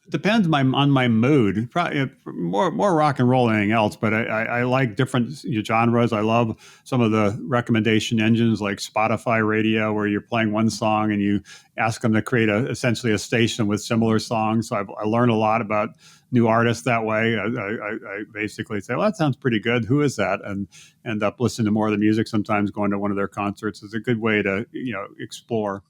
Depends on my mood. Probably more rock and roll than anything else, but I like different genres. I love some of the recommendation engines like Spotify Radio, where you're playing one song and you ask them to create essentially a station with similar songs. So I learn a lot about new artists that way. I basically say, well, that sounds pretty good. Who is that? And end up listening to more of the music. Sometimes going to one of their concerts is a good way to explore.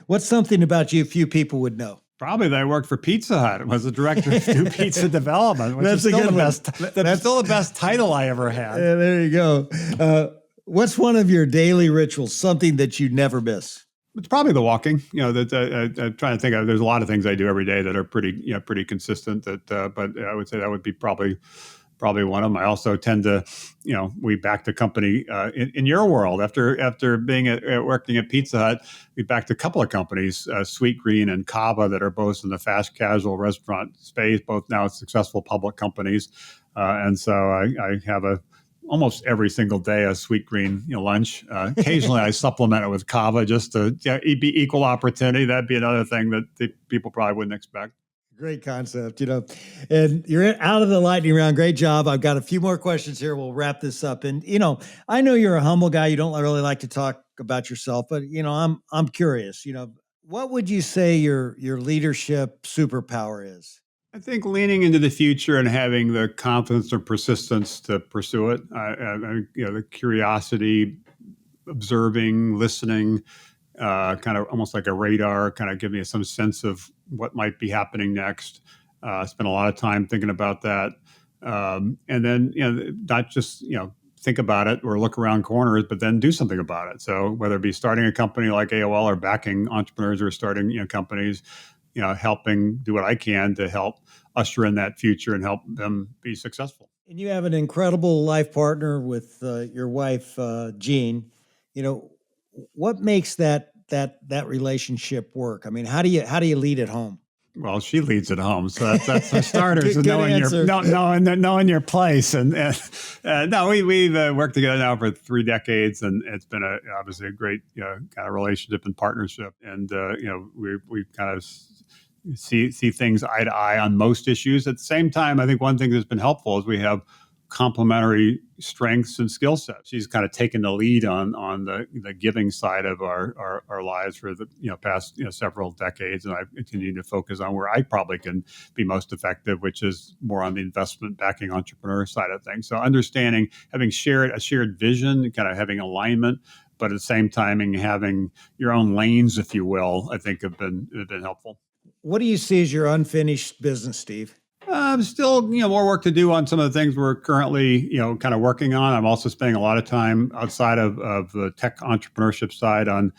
What's something about you few people would know? Probably that I worked for Pizza Hut. Was the director of new pizza development, which That's is still That's still the best title I ever had. Yeah, there you go. What's one of your daily rituals, something that you never miss? It's probably the walking. I'm trying to think of. There's a lot of things I do every day that are pretty consistent. But I would say that would be probably probably one of them. I also tend to, we backed a company in your world after being working at Pizza Hut. We backed a couple of companies, Sweet Green and Cava, that are both in the fast casual restaurant space, both now successful public companies. And so I have almost every single day a Sweet Green lunch. Occasionally I supplement it with Cava just to be equal opportunity. That'd be another thing that the people probably wouldn't expect. Great concept, and you're out of the lightning round. Great job. I've got a few more questions here. We'll wrap this up. And, I know you're a humble guy. You don't really like to talk about yourself, but, I'm curious, what would you say your leadership superpower is? I think leaning into the future and having the confidence or persistence to pursue it, the curiosity, observing, listening, kind of almost like a radar, kind of give me some sense of what might be happening next. Spend a lot of time thinking about that. And then, not just, think about it or look around corners, but then do something about it. So whether it be starting a company like AOL or backing entrepreneurs or starting, companies, helping do what I can to help usher in that future and help them be successful. And you have an incredible life partner with your wife, Jean. What makes that relationship work? I mean, how do you lead at home? Well, she leads at home, so that's for starters. Good knowing your place, and no, we've worked together now for 3 decades, and it's been obviously a great kind of relationship and partnership. And we kind of see things eye to eye on most issues. At the same time, I think one thing that's been helpful is we have complementary strengths and skill sets. She's kind of taken the lead on the giving side of our lives for the past several decades, and I've continued to focus on where I probably can be most effective, which is more on the investment backing entrepreneur side of things. So understanding, having a shared vision, kind of having alignment, but at the same time having your own lanes, if you will, I think have been helpful. What do you see as your unfinished business, Steve? Still, more work to do on some of the things we're currently, kind of working on. I'm also spending a lot of time outside of the tech entrepreneurship side on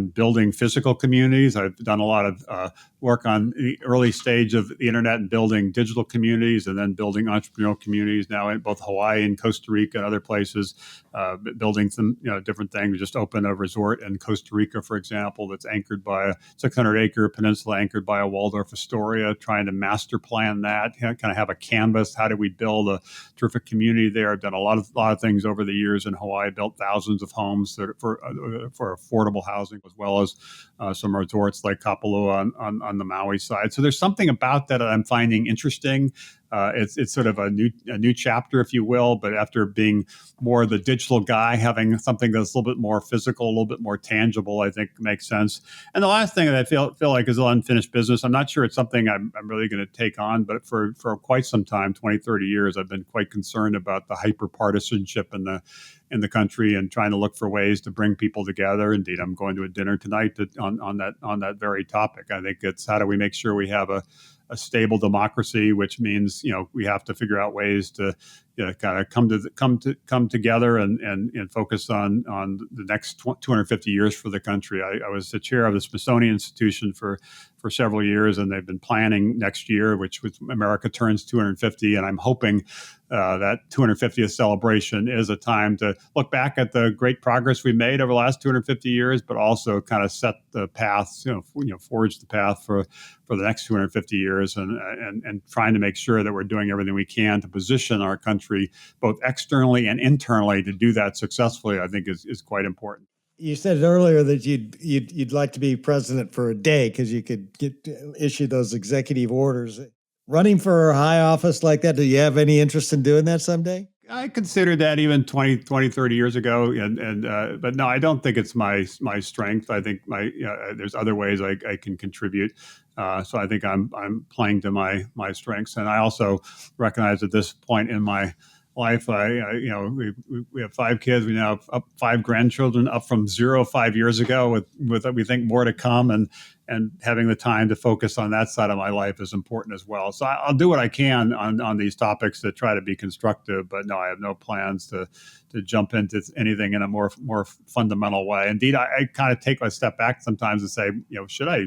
building physical communities. I've done a lot of work on the early stage of the internet and building digital communities, and then building entrepreneurial communities now in both Hawaii and Costa Rica and other places, building some different things. We just opened a resort in Costa Rica, for example, that's anchored by a 600-acre peninsula anchored by a Waldorf Astoria, trying to master plan that, kind of have a canvas. How do we build a terrific community there? I've done a lot of things over the years in Hawaii, built thousands of homes for affordable housing, as well as some resorts like Kapalua on the Maui side. So there's something about that I'm finding interesting. It's sort of a new chapter, if you will, but after being more the digital guy, having something that's a little bit more physical, a little bit more tangible, I think makes sense. And the last thing that I feel like is an unfinished business, I'm not sure it's something I'm really going to take on, but for quite some time, 20, 30 years, I've been quite concerned about the hyper-partisanship in the country and trying to look for ways to bring people together. Indeed, I'm going to a dinner tonight on that very topic. I think it's how do we make sure we have a stable democracy, which means we have to figure out ways to kind of come together and focus on the next 250 years for the country. I was the chair of the Smithsonian Institution for several years, and they've been planning next year, which America turns 250, and I'm hoping that 250th celebration is a time to look back at the great progress we made over the last 250 years, but also kind of set the path, forge the path for the next 250 years, and trying to make sure that we're doing everything we can to position our country both externally and internally to do that successfully, I think is quite important. You said earlier that you'd like to be president for a day because you could issue those executive orders. Running for a high office like that, do you have any interest in doing that someday? I considered that even 20, 30 years ago, but no, I don't think it's my strength. I think there's other ways I can contribute. So I think I'm playing to my strengths, and I also recognize at this point in my life, we have 5 kids. We now have 5 grandchildren, up from 0 5 years ago. With we think more to come, and having the time to focus on that side of my life is important as well. So I'll do what I can on these topics to try to be constructive. But no, I have no plans to jump into anything in a more fundamental way. Indeed, I kind of take a step back sometimes and say, should I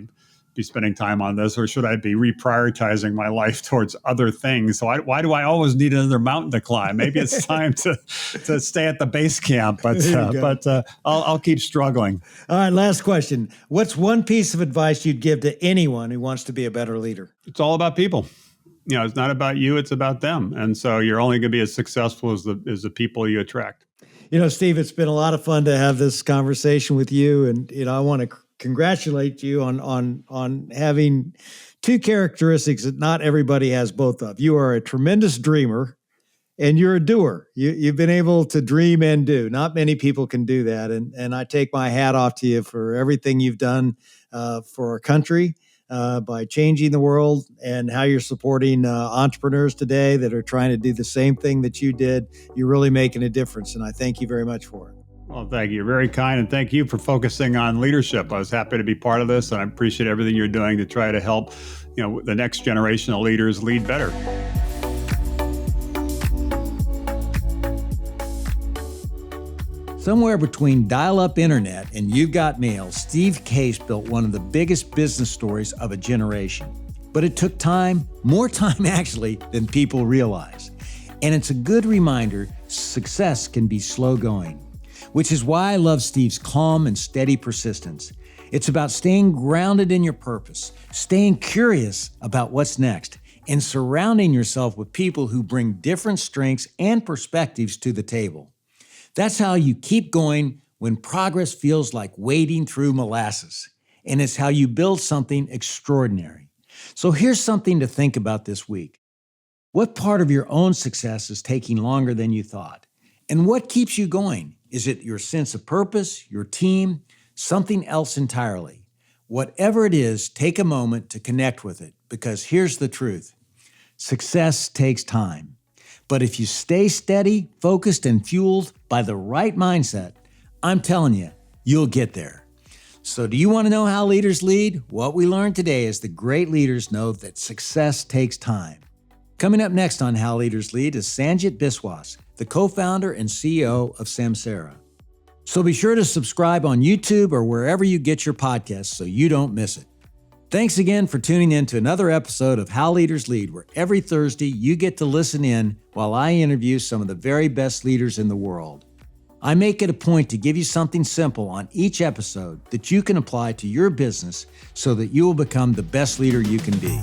be spending time on this, or should I be reprioritizing my life towards other things? So why do I always need another mountain to climb? Maybe it's time to stay at the base camp, but I'll keep struggling. All right, last question. What's one piece of advice you'd give to anyone who wants to be a better leader? It's all about people. It's not about you, it's about them. And so you're only going to be as successful as the people you attract. Steve, it's been a lot of fun to have this conversation with you. And, I want to congratulate you on having two characteristics that not everybody has both of. You are a tremendous dreamer and you're a doer. You've been able to dream and do. Not many people can do that. And I take my hat off to you for everything you've done for our country by changing the world, and how you're supporting entrepreneurs today that are trying to do the same thing that you did. You're really making a difference. And I thank you very much for it. Well, thank you. You're very kind. And thank you for focusing on leadership. I was happy to be part of this, and I appreciate everything you're doing to try to help, the next generation of leaders lead better. Somewhere between dial-up internet and You've Got Mail, Steve Case built one of the biggest business stories of a generation. But it took time, more time actually, than people realize. And it's a good reminder success can be slow going, which is why I love Steve's calm and steady persistence. It's about staying grounded in your purpose, staying curious about what's next, and surrounding yourself with people who bring different strengths and perspectives to the table. That's how you keep going when progress feels like wading through molasses. And it's how you build something extraordinary. So here's something to think about this week. What part of your own success is taking longer than you thought? And what keeps you going? Is it your sense of purpose, your team, something else entirely? Whatever it is, take a moment to connect with it, because here's the truth. Success takes time. But if you stay steady, focused, and fueled by the right mindset, I'm telling you, you'll get there. So do you want to know how leaders lead? What we learned today is that great leaders know that success takes time. Coming up next on How Leaders Lead is Sanjit Biswas, the co-founder and CEO of Messier. So be sure to subscribe on YouTube or wherever you get your podcasts so you don't miss it. Thanks again for tuning in to another episode of How Leaders Lead, where every Thursday you get to listen in while I interview some of the very best leaders in the world. I make it a point to give you something simple on each episode that you can apply to your business so that you will become the best leader you can be.